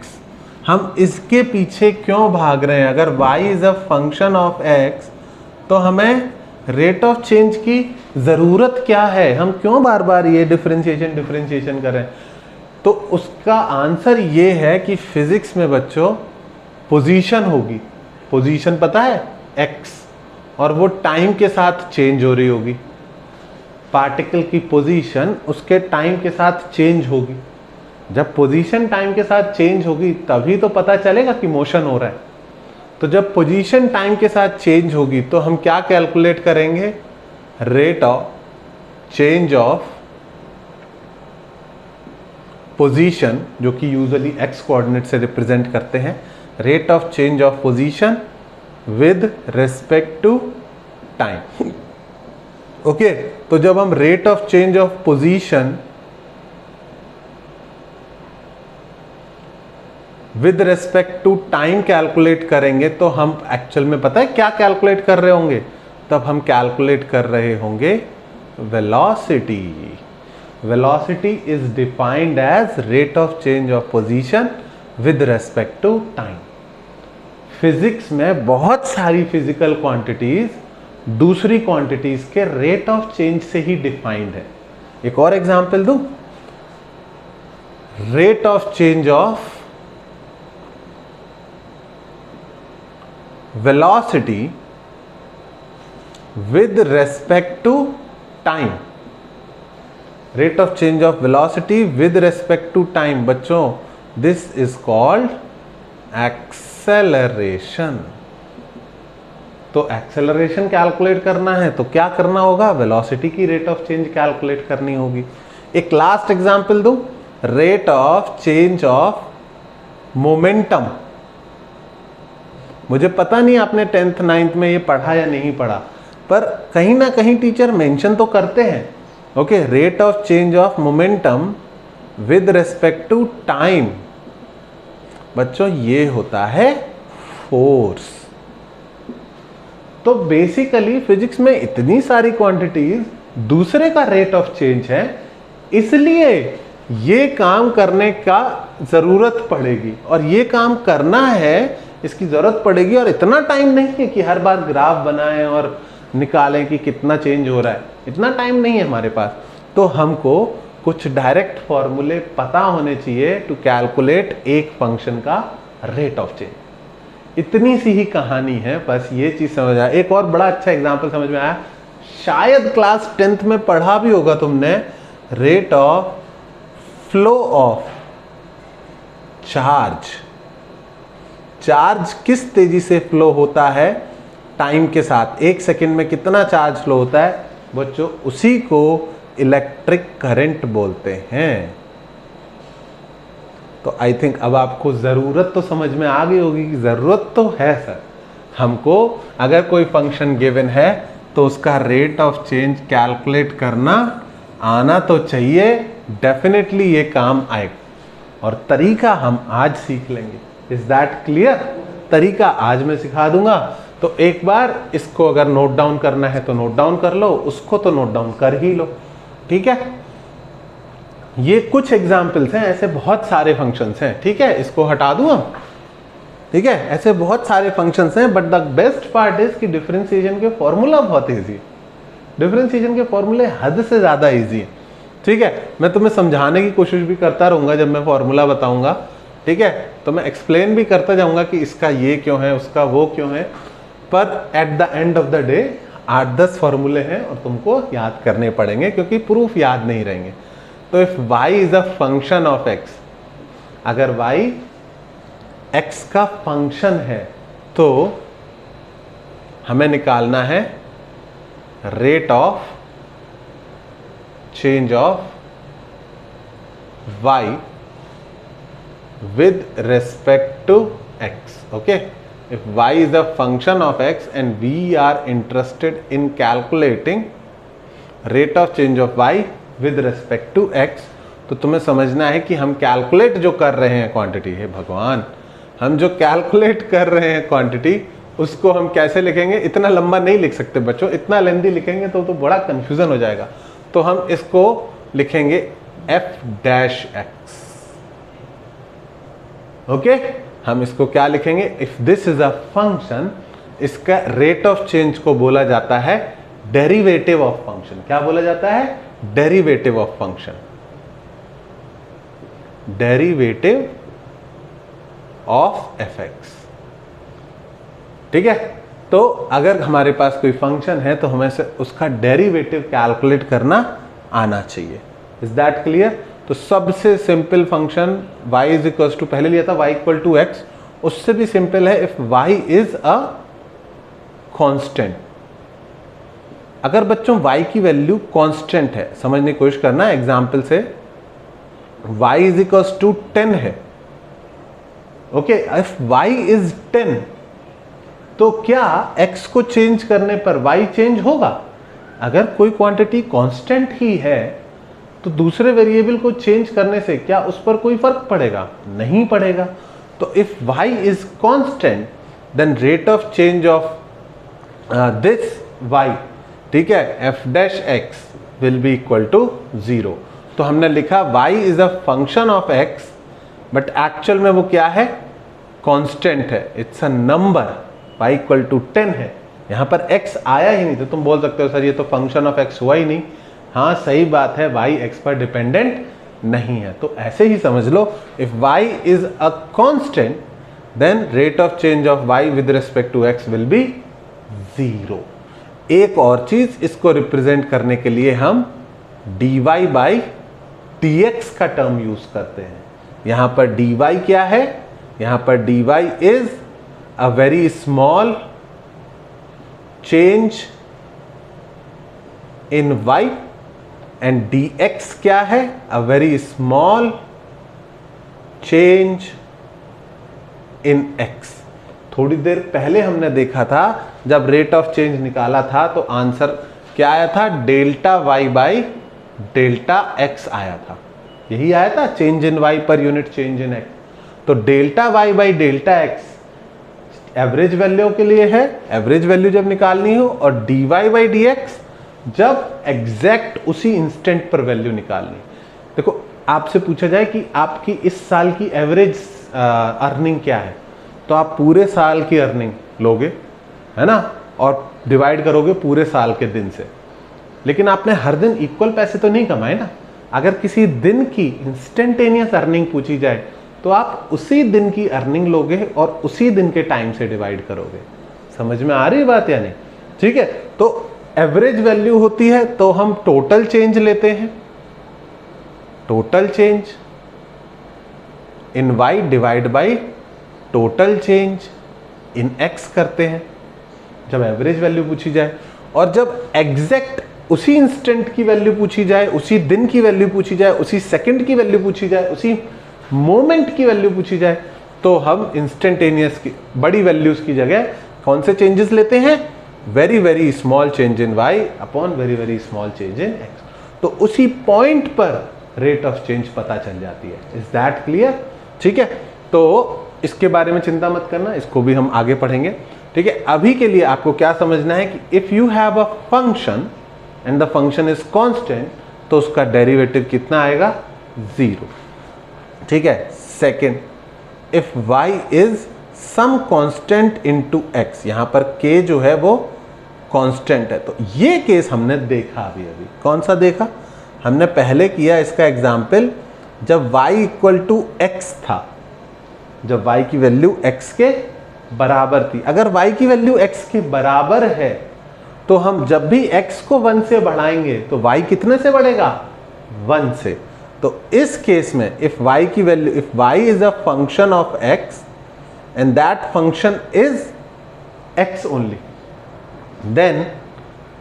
हम इसके पीछे क्यों भाग रहे हैं? अगर y is a function of x तो हमें रेट ऑफ चेंज की ज़रूरत क्या है? हम क्यों बार बार ये डिफरेंशिएशन करें? तो उसका आंसर ये है कि फिजिक्स में बच्चों पोजीशन होगी। पोजीशन पता है x, और वो टाइम के साथ चेंज हो रही होगी। पार्टिकल की पोजीशन उसके टाइम के साथ चेंज होगी। जब पोजीशन टाइम के साथ चेंज होगी तभी तो पता चलेगा कि मोशन हो रहा है। तो जब पोजीशन टाइम के साथ चेंज होगी तो हम क्या कैलकुलेट करेंगे? Rate of change of position, जो कि यूजुअली x कोऑर्डिनेट से रिप्रेजेंट करते हैं, rate of change of position with respect to time. Okay, तो जब हम rate of change of position with respect to time calculate करेंगे तो हम एक्चुअल में पता है क्या कैलकुलेट कर रहे होंगे? तब हम कैलकुलेट कर रहे होंगे velocity. Velocity is defined as rate of change of position with respect to time. Physics में बहुत सारी फिजिकल क्वांटिटीज दूसरी क्वांटिटीज के रेट ऑफ चेंज से ही डिफाइंड है। एक और एग्जांपल दूं, rate of change of velocity with respect to time। rate of change of velocity with respect to time बच्चों, this is called acceleration। तो acceleration कैलकुलेट करना है तो क्या करना होगा? velocity की rate of change कैलकुलेट करनी होगी। एक लास्ट एग्जांपल दूं, rate of change of momentum। मुझे पता नहीं आपने 10th 9th में ये पढ़ा या नहीं पढ़ा, पर कहीं ना कहीं टीचर मेंशन तो करते हैं। Okay, rate of change of momentum with respect to time. बच्चों ये होता है फोर्स। तो बेसिकली फिजिक्स में इतनी सारी क्वांटिटीज दूसरे का रेट ऑफ चेंज है, इसलिए ये काम करने का जरूरत पड़ेगी, और ये काम करना है इसकी जरूरत पड़ेगी। और इतना टाइम नहीं है कि हर बार ग्राफ बनाएं और निकालें कि कितना चेंज हो रहा है, इतना टाइम नहीं है हमारे पास। तो हमको कुछ डायरेक्ट फॉर्मूले पता होने चाहिए टू कैलकुलेट एक फंक्शन का रेट ऑफ चेंज। इतनी सी ही कहानी है, बस ये चीज समझ आया। एक और बड़ा अच्छा एग्जांपल समझ में आया, शायद क्लास 10th में पढ़ा भी होगा तुमने, rate of flow of charge. Charge किस तेजी से फ्लो होता है टाइम के साथ? 1 सेकेंड में कितना चार्ज फ्लो होता है? बच्चों उसी को इलेक्ट्रिक करंट बोलते हैं। तो आई थिंक अब आपको ज़रूरत तो समझ में आ गई होगी कि ज़रूरत तो है सर, हमको अगर कोई फंक्शन गिवन है तो उसका रेट ऑफ चेंज कैलकुलेट करना आना तो चाहिए। डेफिनेटली ये काम आएगा और तरीका हम आज सीख लेंगे। Is that clear? तरीका आज मैं सिखा दूंगा। तो एक बार इसको अगर नोट डाउन करना है तो नोट डाउन कर लो, उसको तो नोट डाउन कर ही लो। ठीक है, ये कुछ एग्जाम्पल्स हैं, ऐसे बहुत सारे फंक्शंस हैं। ठीक है, इसको हटा दूं हम। ठीक है, ऐसे बहुत सारे फंक्शंस हैं, but the best part is कि डिफरेंशिएशन के फॉर्मूला बहुत इजी है। डिफरेंशिएशन के फॉर्मूले हद से ज़्यादा इजी है। ठीक है, मैं तुम्हें समझाने की कोशिश भी करता रहूँगा जब मैं फॉर्मूला बताऊँगा। ठीक है, तो मैं एक्सप्लेन भी करता जाऊँगा कि इसका ये क्यों है, उसका वो क्यों है, पर at the end of the day 8-10 फॉर्मूले हैं और तुमको याद करने पड़ेंगे क्योंकि प्रूफ याद नहीं रहेंगे। तो if y is a function of x, अगर y x का फंक्शन है तो हमें निकालना है rate of change of y with respect to x. Okay, if y is a function of x and we are interested in calculating rate of change of y with respect to x, तो तुम्हें समझना है कि हम कैलकुलेट जो कर रहे हैं क्वांटिटी है, भगवान, हम जो कैलकुलेट कर रहे हैं क्वांटिटी उसको हम कैसे लिखेंगे। इतना लंबा नहीं लिख सकते बच्चों, इतना लेंदी लिखेंगे तो बड़ा कंफ्यूजन हो जाएगा। तो हम इसको लिखेंगे f डैश x। ओके, हम इसको क्या लिखेंगे? If this is a function, इसका रेट ऑफ चेंज को बोला जाता है डेरिवेटिव ऑफ फंक्शन। क्या बोला जाता है? Derivative of function. Derivative of fx। ठीक है, तो अगर हमारे पास कोई फंक्शन है तो हमें से उसका डेरिवेटिव कैलकुलेट करना आना चाहिए। Is that clear? तो सबसे simple function y is equal to, पहले लिया था y इक्वल टू x, उससे भी सिंपल है if y is a constant. अगर बच्चों y की वैल्यू कांस्टेंट है, समझने की कोशिश करना एग्जांपल से, y इज इक्वल टू 10 है। ओके, इफ y इज 10 तो क्या x को चेंज करने पर y चेंज होगा? अगर कोई क्वांटिटी कांस्टेंट ही है तो दूसरे वेरिएबल को चेंज करने से क्या उस पर कोई फर्क पड़ेगा? नहीं पड़ेगा। तो if y is constant then rate of change of this y, ठीक है, f dash x will be equal to 0। तो हमने लिखा y is a function of x, but actual में वो क्या है? कांस्टेंट है, it's a number. y equal to 10 है, यहाँ पर x आया ही नहीं। तो तुम बोल सकते हो सर ये तो फंक्शन ऑफ x हुआ ही नहीं। हाँ सही बात है, y x पर डिपेंडेंट नहीं है। तो ऐसे ही समझ लो, if y is a constant then rate of change of y with respect to x will be 0। एक और चीज, इसको रिप्रेजेंट करने के लिए हम dy बाई dx का टर्म यूज करते हैं। यहां पर dy क्या है? यहां पर dy is a very small change in y and dx क्या है? A very small change in x। थोड़ी देर पहले हमने देखा था जब रेट ऑफ चेंज निकाला था तो आंसर क्या आया था? Delta y by delta x आया था। यही आया था, change in y per unit change in x। तो delta y by delta x average value के लिए है, एवरेज वैल्यू जब निकालनी हो, और dy बाई dx जब एग्जैक्ट उसी इंस्टेंट पर वैल्यू निकालनी। देखो आपसे पूछा जाए कि आपकी इस साल की एवरेज अर्निंग क्या है, तो आप पूरे साल की अर्निंग लोगे, है ना, और डिवाइड करोगे पूरे साल के दिन से। लेकिन आपने हर दिन इक्वल पैसे तो नहीं कमाए ना। अगर किसी दिन की इंस्टेंटेनियस अर्निंग पूछी जाए तो आप उसी दिन की अर्निंग लोगे और उसी दिन के टाइम से डिवाइड करोगे। समझ में आ रही बात या नहीं? ठीक है, तो एवरेज वैल्यू होती है तो हम टोटल चेंज लेते हैं, total change in y divide by total change in x करते हैं जब एवरेज वैल्यू पूछी जाए। और जब एग्जैक्ट उसी इंस्टेंट की वैल्यू पूछी जाए, उसी दिन की वैल्यू पूछी जाए, उसी सेकंड की वैल्यू पूछी जाए, उसी मोमेंट की वैल्यू पूछी जाए, तो हम इंस्टेंटेनियस की बड़ी वैल्यूज की जगह कौन से चेंजेस लेते हैं? Very very small change in y upon very very small change in x। तो उसी पॉइंट पर रेट ऑफ चेंज पता चल जाती है। Is that clear? ठीक है, तो इसके बारे में चिंता मत करना, इसको भी हम आगे पढ़ेंगे। ठीक है, अभी के लिए आपको क्या समझना है कि if you have a function and the function is constant, तो उसका डेरिवेटिव कितना आएगा? 0। ठीक है, second, if y is some constant into x, यहां पर k जो है वो कांस्टेंट है। तो ये केस हमने देखा अभी कौन सा देखा? हमने पहले किया इसका एग्जाम्पल जब y इक्वल टू x था, जब y की वैल्यू x के बराबर थी। अगर y की वैल्यू x के बराबर है तो हम जब भी x को 1 से बढ़ाएंगे तो y कितने से बढ़ेगा? 1 से। तो इस केस में इफ y की value, if y is a function of x and that function is x only, then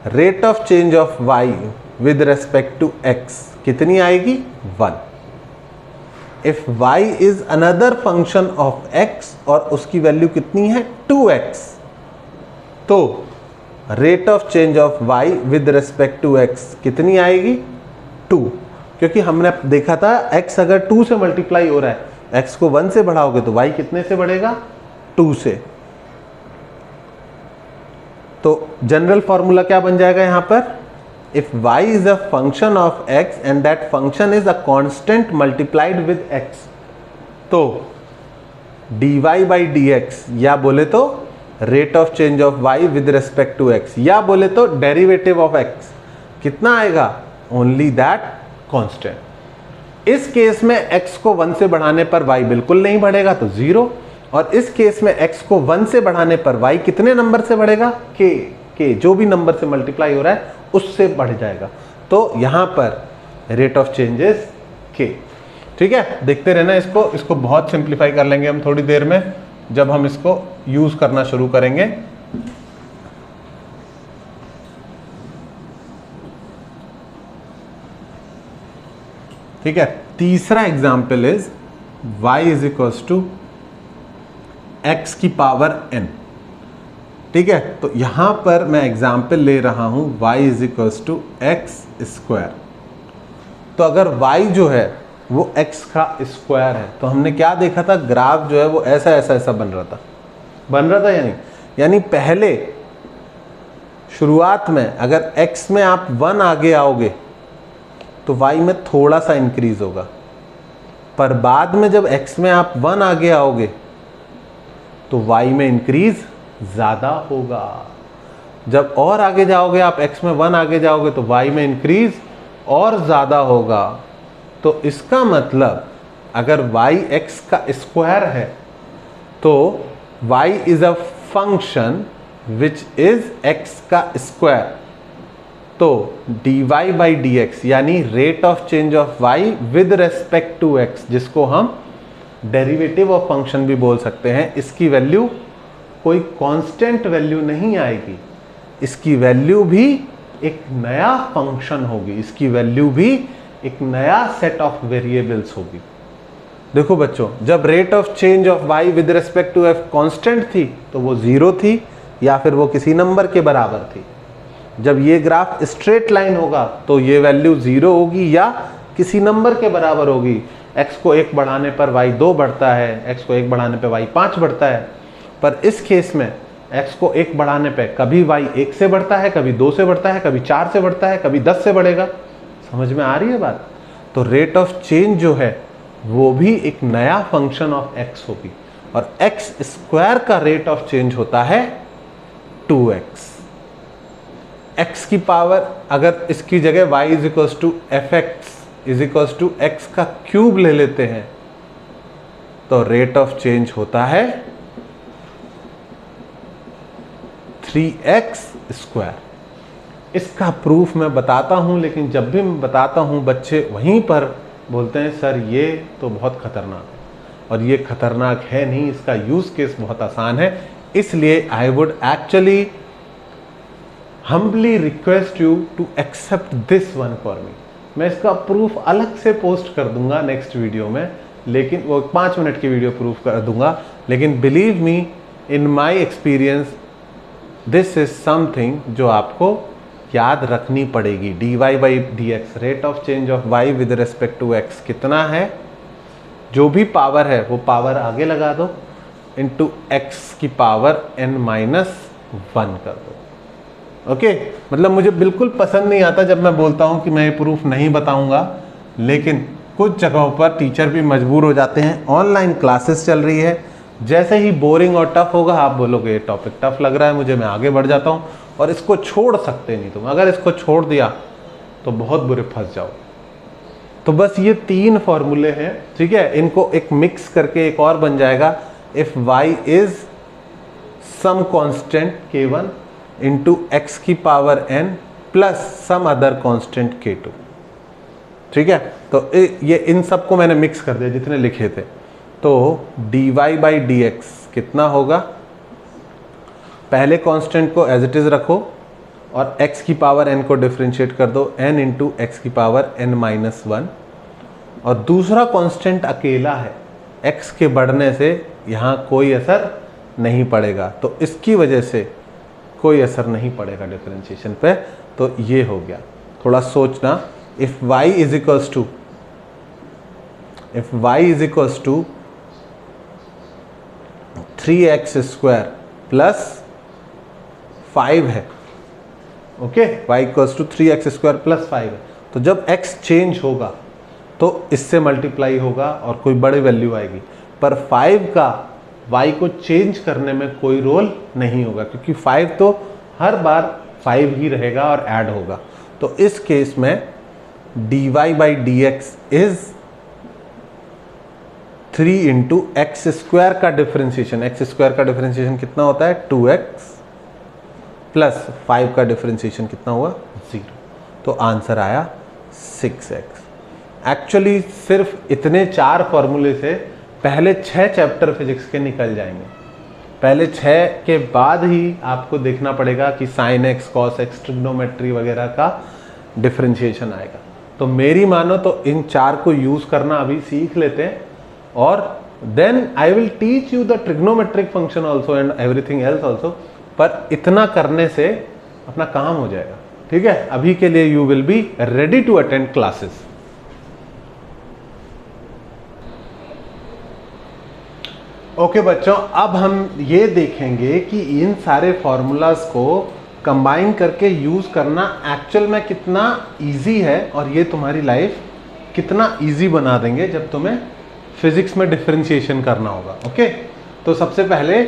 rate of change of y with respect to x कितनी आएगी? 1। If y is another function of x और उसकी वैल्यू कितनी है? 2x, तो rate of change of y with respect to x कितनी आएगी? 2, क्योंकि हमने देखा था x अगर 2 से मल्टीप्लाई हो रहा है, x को 1 से बढ़ाओगे तो y कितने से बढ़ेगा? 2 से। तो जनरल फॉर्मूला क्या बन जाएगा यहां पर? If y is a function of x and that function is a constant multiplied with x, तो dy by dx, या बोले तो rate of change of y with respect to x, या बोले तो derivative of x कितना आएगा? Only that constant। इस केस में x को 1 से बढ़ाने पर y बिल्कुल नहीं बढ़ेगा तो 0, और इस केस में x को 1 से बढ़ाने पर y कितने नंबर से बढ़ेगा? k जो भी नंबर से मल्टीप्लाई हो रहा है उससे बढ़ जाएगा। तो यहां पर रेट ऑफ चेंजेस k। ठीक है, देखते रहना इसको बहुत सिंप्लीफाई कर लेंगे हम थोड़ी देर में जब हम इसको यूज करना शुरू करेंगे। ठीक है, तीसरा example is y is equals to x की पावर n। ठीक है, तो यहां पर मैं एग्जाम्पल ले रहा हूं y is equals to x square. तो अगर y जो है वो x का स्क्वायर है, तो हमने क्या देखा था? ग्राफ जो है वो ऐसा ऐसा ऐसा बन रहा था यानी पहले शुरुआत में अगर x में आप 1 आगे आओगे तो y में थोड़ा सा इंक्रीज होगा, पर बाद में जब x में आप 1 आगे आओगे तो y में इंक्रीज ज्यादा होगा। जब और आगे जाओगे आप, x में 1 आगे जाओगे तो y में इंक्रीज और ज्यादा होगा। तो इसका मतलब अगर y x का स्क्वायर है तो y is a function which is x का स्क्वायर। तो dy बाई dx यानी rate of change of y with respect to x, जिसको हम डेरिवेटिव ऑफ फंक्शन भी बोल सकते हैं, इसकी वैल्यू कोई कांस्टेंट वैल्यू नहीं आएगी, इसकी वैल्यू भी एक नया फंक्शन होगी, इसकी वैल्यू भी एक नया सेट ऑफ वेरिएबल्स होगी। देखो बच्चों, जब rate of change of y with respect to f constant थी तो वो 0 थी या फिर वो किसी नंबर के बराबर थी। जब ये ग्राफ स्ट्रेट लाइन होगा तो ये वैल्यू 0 होगी या किसी नंबर के बराबर होगी। x को 1 बढ़ाने पर y 2 बढ़ता है, x को 1 बढ़ाने पर y 5 बढ़ता है। पर इस केस में x को 1 बढ़ाने पे कभी y 1 से बढ़ता है, कभी 2 से बढ़ता है, कभी 4 से बढ़ता है, कभी 10 से बढ़ेगा। समझ में आ रही है बात? तो रेट ऑफ चेंज जो है वो भी एक नया फंक्शन ऑफ x होगी, और x स्क्वायर का रेट ऑफ चेंज होता है 2x। x की पावर, अगर इसकी जगह y is equals to f x is equals to x का क्यूब ले लेते हैं तो रेट ऑफ चेंज होता है 3x स्क्वायर। इसका प्रूफ मैं बताता हूं, लेकिन जब भी मैं बताता हूं बच्चे वहीं पर बोलते हैं सर ये तो बहुत खतरनाक है, और ये खतरनाक है नहीं, इसका यूज केस बहुत आसान है। इसलिए I would actually humbly request you to accept this one for me. मैं इसका प्रूफ अलग से पोस्ट कर दूंगा नेक्स्ट वीडियो में, लेकिन वो 5 मिनट की वीडियो प्रूफ कर दूंगा, लेकिन believe me in my experience this is something जो आपको याद रखनी पड़ेगी। dy by d x, rate of change of y with respect to x कितना है, जो भी पावर है वो पावर आगे लगा दो, इंटू x की पावर n-1 कर दो। ओके मतलब मुझे बिल्कुल पसंद नहीं आता जब मैं बोलता हूं कि मैं ये प्रूफ नहीं बताऊंगा, लेकिन कुछ जगहों पर टीचर भी मजबूर हो जाते हैं। ऑनलाइन क्लासेस चल रही है, जैसे ही बोरिंग और टफ होगा आप बोलोगे ये टॉपिक टफ लग रहा है मुझे, मैं आगे बढ़ जाता हूं, और इसको छोड़ सकते नहीं तुम। अगर इसको छोड़ दिया तो बहुत बुरे फंस जाओ। तो बस ये 3 फॉर्मूले हैं, ठीक है, इनको एक मिक्स करके एक और बन जाएगा, if y is some constant k1 into x की power n plus some other constant k2। ठीक है, तो ये इन सबको मैंने मिक्स कर दिया जितने लिखे थे। तो dy बाई डी एक्स कितना होगा, पहले कांस्टेंट को एज इट इज रखो और x की पावर n को डिफरेंशिएट कर दो, n इंटू एक्स की पावर n-1, और दूसरा कांस्टेंट अकेला है, x के बढ़ने से यहाँ कोई असर नहीं पड़ेगा, तो इसकी वजह से कोई असर नहीं पड़ेगा डिफरेंशिएशन पे। तो ये हो गया। थोड़ा सोचना, if y is equals to 3x square plus 5 है, okay, y equals to 3x square plus 5 है, तो जब x चेंज होगा तो इससे मल्टीप्लाई होगा और कोई बड़ी वैल्यू आएगी, पर 5 का y को चेंज करने में कोई रोल नहीं होगा, क्योंकि 5 तो हर बार 5 ही रहेगा और ऐड होगा। तो इस केस में dy by d x is 3 into x square का डिफरेंशिएशन। एक्स स्क्वायर का डिफरेंशिएशन कितना होता है, 2x प्लस 5 का डिफरेंशिएशन कितना हुआ, 0। तो आंसर आया 6x। एक्चुअली सिर्फ इतने 4 फॉर्मूले से पहले 6 चैप्टर फिजिक्स के निकल जाएंगे। पहले 6 के बाद ही आपको देखना पड़ेगा कि sine x, cos x, trigonometry वगैरह का डिफरेंशिएशन आएगा। तो मेरी मानो तो इन 4 को यूज करना अभी सीख लेते हैं, और then I will teach you the trigonometric function also and everything else also. पर इतना करने से अपना काम हो जाएगा, ठीक है। अभी के लिए you will be ready to attend classes. Okay बच्चों, अब हम ये देखेंगे कि इन सारे फॉर्मूलाज को कंबाइन करके यूज करना एक्चुअल में कितना इजी है, और ये तुम्हारी लाइफ कितना इजी बना देंगे जब तुम्हें फिजिक्स में डिफरेंशिएशन करना होगा। ओके, तो सबसे पहले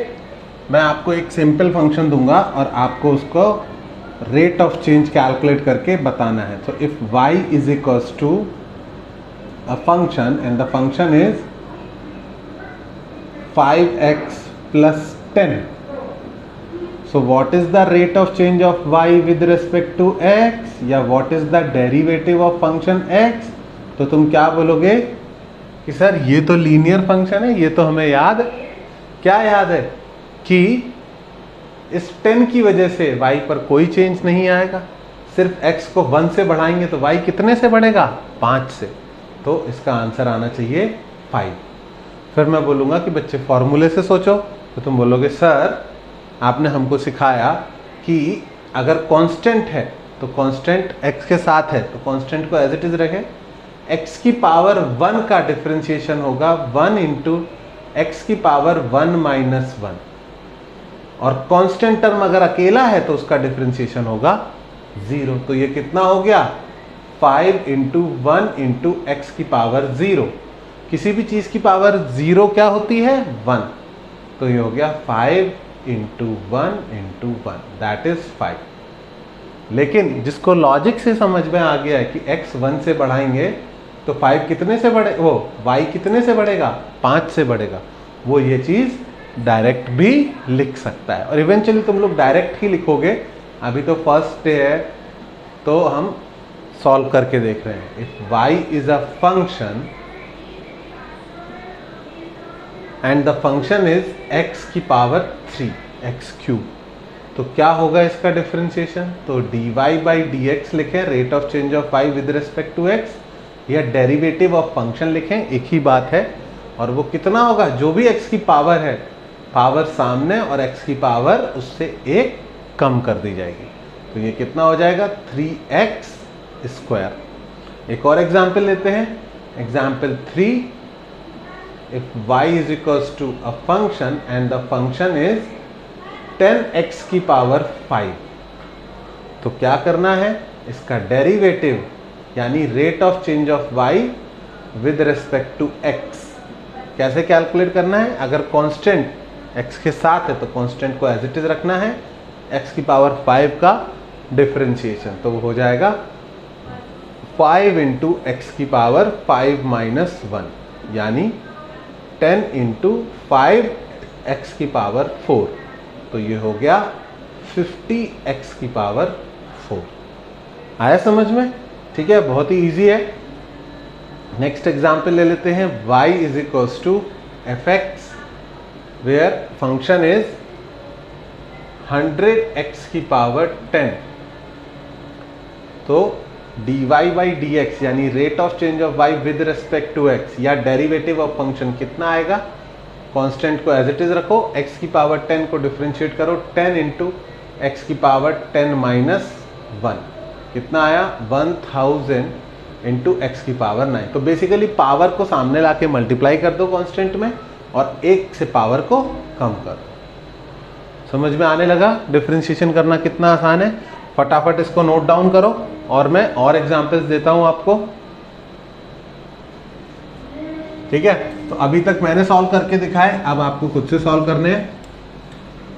मैं आपको एक सिंपल फंक्शन दूंगा और आपको उसको रेट ऑफ चेंज कैलकुलेट करके बताना है। तो if y is equals to a function and the function is 5x plus 10, so what is the rate of change of y with respect to x, या what is the derivative of function x? तो तुम क्या बोलोगे कि सर ये तो लीनियर फंक्शन है, ये तो हमें याद, क्या याद है कि इस 10 की वजह से y पर कोई चेंज नहीं आएगा, सिर्फ x को 1 से बढ़ाएंगे तो y कितने से बढ़ेगा, 5 से, तो इसका आंसर आना चाहिए 5। फिर मैं बोलूँगा कि बच्चे फॉर्मूले से सोचो, तो तुम बोलोगे सर आपने हमको सिखाया कि अगर कांस्टेंट है तो कांस्टेंट x के साथ है तो कांस्टेंट को एज इट इज रखें, x की पावर 1 का डिफरेंशिएशन होगा 1 इंटू एक्स की पावर 1-1, और कांस्टेंट टर्म अगर अकेला है तो उसका डिफरेंशिएशन होगा 0। तो ये कितना हो गया, 5 इंटू 1 इंटू एक्स की पावर 0। किसी भी चीज की पावर 0 क्या होती है, 1, तो ये हो गया 5 इंटू 1 इंटू 1, दैट इज 5। लेकिन जिसको लॉजिक से समझ में आ गया है कि x 1 से बढ़ाएंगे तो 5 कितने से बढ़े, वो y कितने से बढ़ेगा, 5 से बढ़ेगा, वो ये चीज डायरेक्ट भी लिख सकता है। और इवेंचुअली तुम लोग डायरेक्ट ही लिखोगे, अभी तो फर्स्ट डे है तो हम सॉल्व करके देख रहे हैं। If y is a function and the function is x की पावर 3, x cube, तो क्या होगा इसका डिफरेंशिएशन? तो dy बाई डी एक्स लिखें, rate of change of y with respect to x, या डेरिवेटिव ऑफ फंक्शन लिखें, एक ही बात है। और वो कितना होगा? जो भी x की पावर है, पावर सामने और x की पावर उससे एक कम कर दी जाएगी। तो ये कितना हो जाएगा? 3x square. एक और एग्जाम्पल लेते हैं, example 3, if y is equals to a function and the function is 10x की पावर 5, तो क्या करना है? इसका डेरिवेटिव यानी rate of change of y with respect to x कैसे कैलकुलेट करना है? अगर कांस्टेंट x के साथ है तो कांस्टेंट को एज इट इज रखना है, x की पावर 5 का डिफरेंशिएशन, तो वो हो जाएगा 5 इंटू एक्स की पावर 5 माइनस 1, यानी 10 इंटू 5 एक्स की पावर 4, तो ये हो गया 50x की पावर 4। आया समझ में? ठीक है, बहुत ही इजी है। नेक्स्ट एग्जाम्पल ले लेते हैं, y is equals to fx where function is 100x की पावर 10, तो dy बाई डी एक्स यानी rate of change of y with respect to x या डेरिवेटिव ऑफ फंक्शन कितना आएगा? कांस्टेंट को एज इट इज रखो, x की पावर 10 को डिफरेंशिएट करो, 10 इंटू एक्स की पावर 10 माइनस 1, कितना आया? 1000 इंटू एक्स की पावर 9। तो बेसिकली पावर को सामने लाके मल्टीप्लाई कर दो कांस्टेंट में और एक से पावर को कम कर दो। समझ में आने लगा डिफरेंशिएशन करना कितना आसान है? फटाफट इसको नोट डाउन करो और मैं और एग्जांपल्स देता हूं आपको। ठीक है, तो अभी तक मैंने सॉल्व करके दिखाए, अब आपको खुद से सॉल्व करने हैं।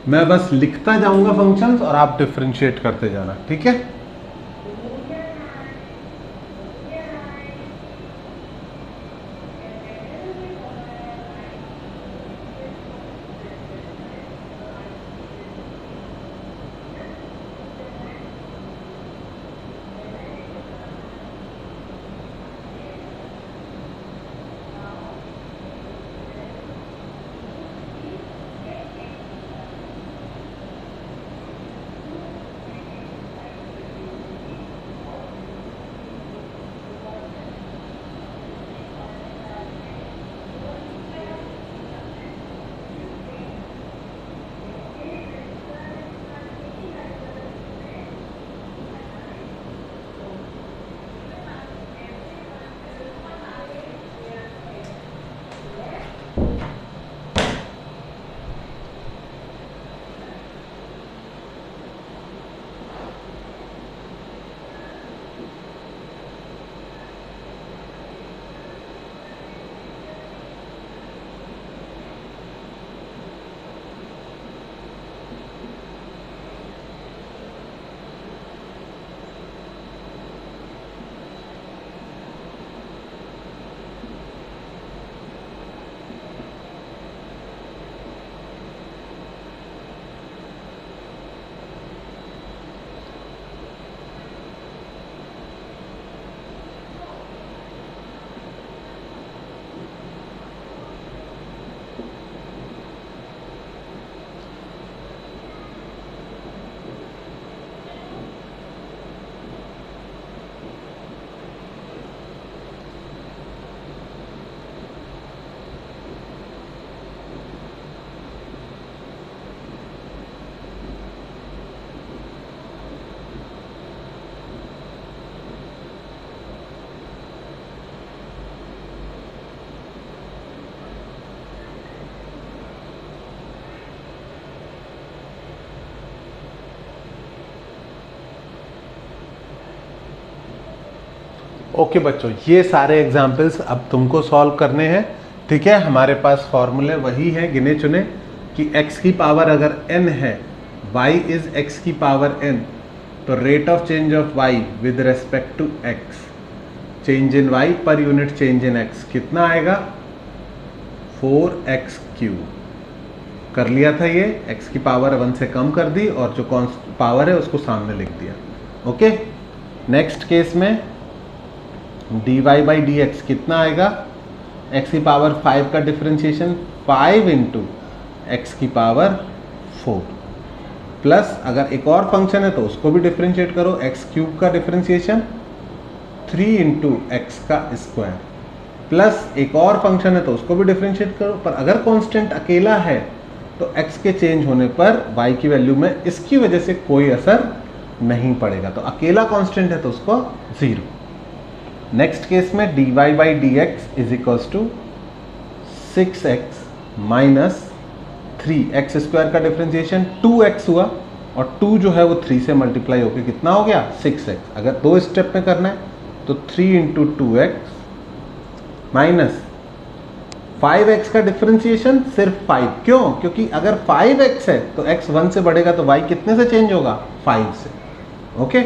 मैं बस लिखता जाऊंगा फंक्शंस और आप डिफरेंशिएट करते जाना। ठीक है, ओके बच्चों, ये सारे एग्जाम्पल्स अब तुमको सॉल्व करने हैं। ठीक है, हमारे पास फॉर्मूले वही है गिने चुने कि x की पावर अगर n है, y इज x की पावर n, तो rate of change of y with respect to x, change in y per unit change in x कितना आएगा? 4x cube. कर लिया था ये, x की पावर 1 से कम कर दी और जो पावर है उसको सामने लिख दिया। ओके, नेक्स्ट केस में dy बाई डी एक्स कितना आएगा? x की पावर 5 का डिफरेंशिएशन 5 इंटू एक्स की पावर 4। प्लस अगर एक और फंक्शन है तो उसको भी डिफ्रेंशिएट करो, एक्स क्यूब का डिफ्रेंशिएशन 3 इंटू एक्स का स्क्वायर, प्लस एक और फंक्शन है तो उसको भी डिफ्रेंशिएट करो। पर अगर कांस्टेंट अकेला है तो x के चेंज होने पर y की वैल्यू में इसकी वजह से कोई असर नहीं पड़ेगा, तो अकेला कांस्टेंट है तो उसको 0। नेक्स्ट केस में dy by d x is equals to 6x minus 3, x square का डिफ्रेंशिएशन 2x हुआ और 2 जो है वो 3 से मल्टीप्लाई होकर कितना हो गया 6x। अगर 2 स्टेप में करना है तो 3 इंटू 2x माइनस 5x का डिफरेंशिएशन सिर्फ 5, क्यों? क्योंकि अगर 5x है तो x 1 से बढ़ेगा तो y कितने से चेंज होगा 5 से, ओके।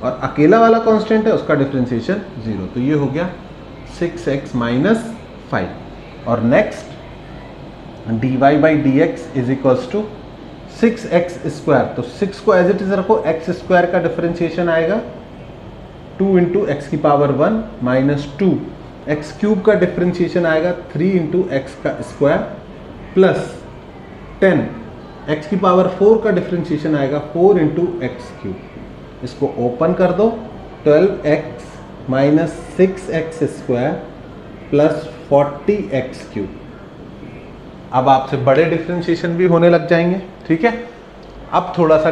और अकेला वाला कांस्टेंट है उसका डिफरेंशिएशन 0, तो ये हो गया 6x माइनस 5। और next dy by d x is equals to 6x square, तो 6 को एज इट इज रखो, x स्क्वायर का डिफरेंशिएशन आएगा 2 इंटू एक्स की पावर 1 माइनस 2, एक्स क्यूब का डिफरेंशिएशन आएगा 3 इंटू एक्स का स्क्वायर प्लस 10, एक्स की पावर 4 का डिफरेंशिएशन आएगा 4 इंटू एक्स क्यूब। इसको ओपन कर दो, 12x minus 6x square plus 40x cube. अब आपसे बड़े डिफरेंशिएशन भी होने लग जाएंगे, ठीक है। अब थोड़ा सा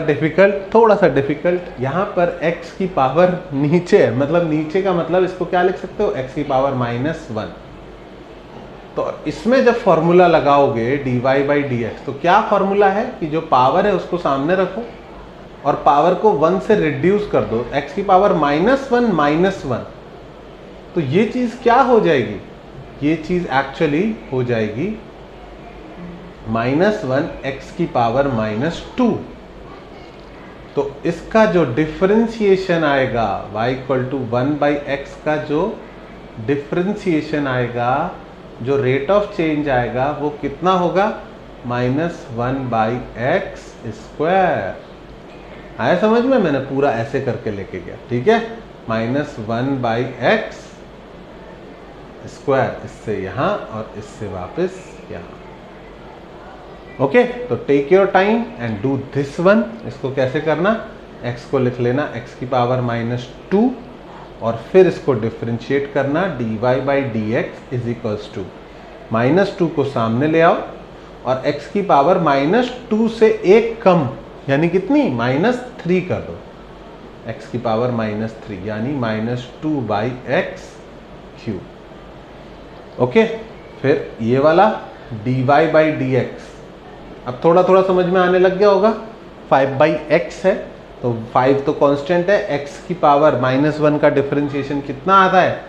डिफिकल्ट, यहाँ पर x की पावर नीचे है, मतलब नीचे का मतलब इसको क्या लिख सकते हो, x की पावर -1। तो इसमें जब फॉर्मूला लगाओगे dy बाई डी एक्स, तो क्या फॉर्मूला है कि जो पावर है उसको सामने रखो और पावर को 1 से रिड्यूस कर दो, x की पावर -1 तो ये चीज़ क्या हो जाएगी, ये चीज़ एक्चुअली हो जाएगी -1 x की पावर -2। तो इसका जो डिफरेंशिएशन आएगा y equal to 1 by x का जो डिफरेंशिएशन आएगा, जो रेट ऑफ चेंज आएगा वो कितना होगा -1 बाई एक्स स्क्वायर। आया समझ में? मैंने पूरा ऐसे करके लेके गया, ठीक है। -1 बाई एक्स स्क्वायर, इससे यहाँ और इससे वापस यहाँ, ओके। तो take your time and do this one. इसको कैसे करना, x को लिख लेना x की पावर -2 और फिर इसको डिफरेंशिएट करना dy by d x is equals to -2 को सामने ले आओ और x की पावर -2 से एक कम यानी कितनी -3 कर दो, x की पावर -3 यानी -2 बाई एक्स क्यूब, ओके। फिर ये वाला dy बाई डी एक्स, अब थोड़ा थोड़ा समझ में आने लग गया होगा। 5 बाई एक्स है तो 5 तो कांस्टेंट है, x की पावर -1 का डिफरेंशिएशन कितना आता है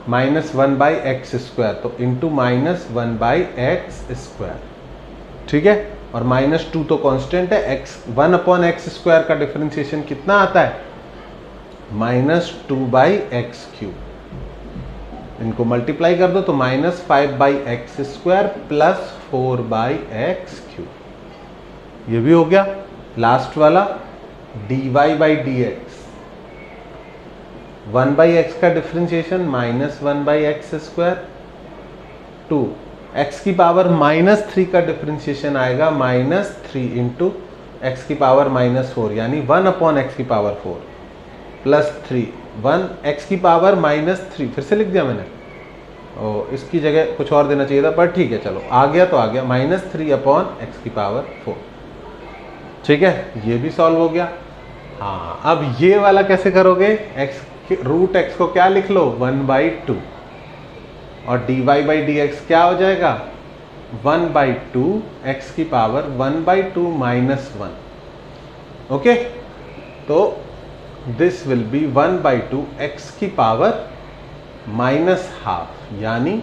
-1 बाई एक्स स्क्वायर, तो इंटू -1 बाई एक्स स्क्वायर, ठीक है। और -2 तो कांस्टेंट है, x 1 अपॉन एक्स स्क्वायर का डिफरेंशिएशन कितना आता है -2 बाई एक्स क्यूब। इनको मल्टीप्लाई कर दो तो -5 by x square plus 4 by x cube, ये भी हो गया। लास्ट वाला dy by d x, 1 by x का differentiation -1 by x square 2, x की पावर -3 का डिफरेंशिएशन आएगा -3 इंटू एक्स की पावर -4 यानी 1 अपॉन एक्स की पावर 4 प्लस 3, 1 एक्स की पावर -3 फिर से लिख दिया मैंने, और इसकी जगह कुछ और देना चाहिए था पर ठीक है, चलो आ गया तो आ गया, -3 अपॉन एक्स की पावर 4, ठीक है। ये भी सॉल्व हो गया। हाँ, अब ये वाला कैसे करोगे, रूट एक्स को क्या लिख लो 1/2 और dy बाई डी एक्स क्या हो जाएगा 1/2 एक्स की पावर 1/2 -1, ओके। तो दिस विल बी 1/2 एक्स की पावर -12 यानी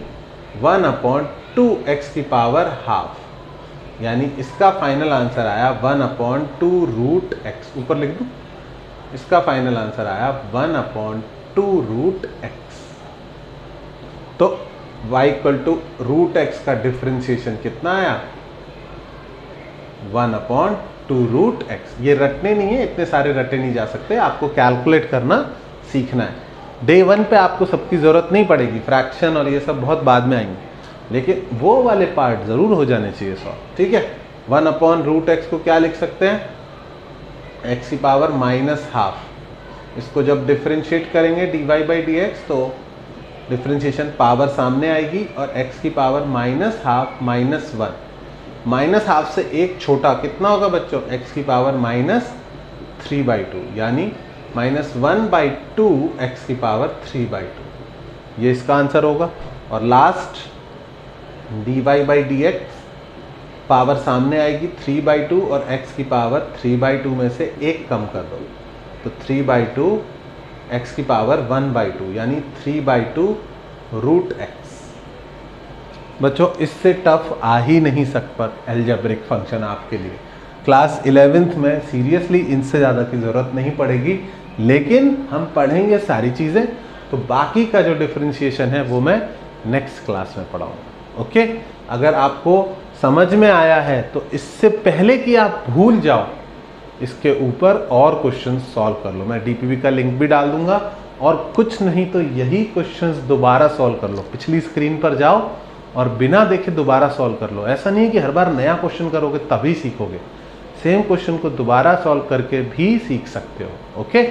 1/2 एक्स की पावर हाफ, यानी इसका फाइनल आंसर आया 1/2 रूट एक्स। ऊपर लिख दूं, इसका फाइनल आंसर आया 1/2 रूट एक्स। तो y equal to root x का डिफरेंशिएशन कितना आया 1/2 रूट एक्स। ये रटने नहीं है, इतने सारे रटे नहीं जा सकते, आपको कैलकुलेट करना सीखना है। डे 1 पे आपको सबकी ज़रूरत नहीं पड़ेगी, फ्रैक्शन और ये सब बहुत बाद में आएंगे, लेकिन वो वाले पार्ट ज़रूर हो जाने चाहिए सॉल्व, ठीक है। 1/रूट एक्स को क्या लिख सकते हैं एक्स की पावर माइनस हाफ। इसको जब डिफ्रेंशिएट करेंगे dy बाई डी एक्स तो डिफ्रेंशिएशन पावर सामने आएगी और x की power minus half minus one. Minus half से एक छोटा कितना होगा बच्चों, x की पावर माइनस 3/2 यानी माइनस 1/2 x की पावर 3/2। ये इसका आंसर होगा। और last dy by d x power सामने आएगी 3/2 और x की पावर 3/2 में से एक कम कर दो तो 3/2 x की पावर 1/2 यानी 3/2 रूट x। बच्चों इससे टफ आ ही नहीं सकता एल्जेब्रिक फंक्शन आपके लिए। क्लास 11th में सीरियसली इनसे ज़्यादा की ज़रूरत नहीं पड़ेगी, लेकिन हम पढ़ेंगे सारी चीज़ें, तो बाकी का जो डिफरेंशिएशन है वो मैं नेक्स्ट क्लास में पढ़ाऊँगा। ओके, अगर आपको समझ में आया है तो इससे पहले कि आप भूल जाओ, इसके ऊपर और क्वेश्चन सॉल्व कर लो। मैं डीपीवी का लिंक भी डाल दूंगा, और कुछ नहीं तो यही क्वेश्चंस दोबारा सॉल्व कर लो। पिछली स्क्रीन पर जाओ और बिना देखे दोबारा सॉल्व कर लो। ऐसा नहीं है कि हर बार नया क्वेश्चन करोगे तभी सीखोगे, सेम क्वेश्चन को दोबारा सॉल्व करके भी सीख सकते हो। ओके।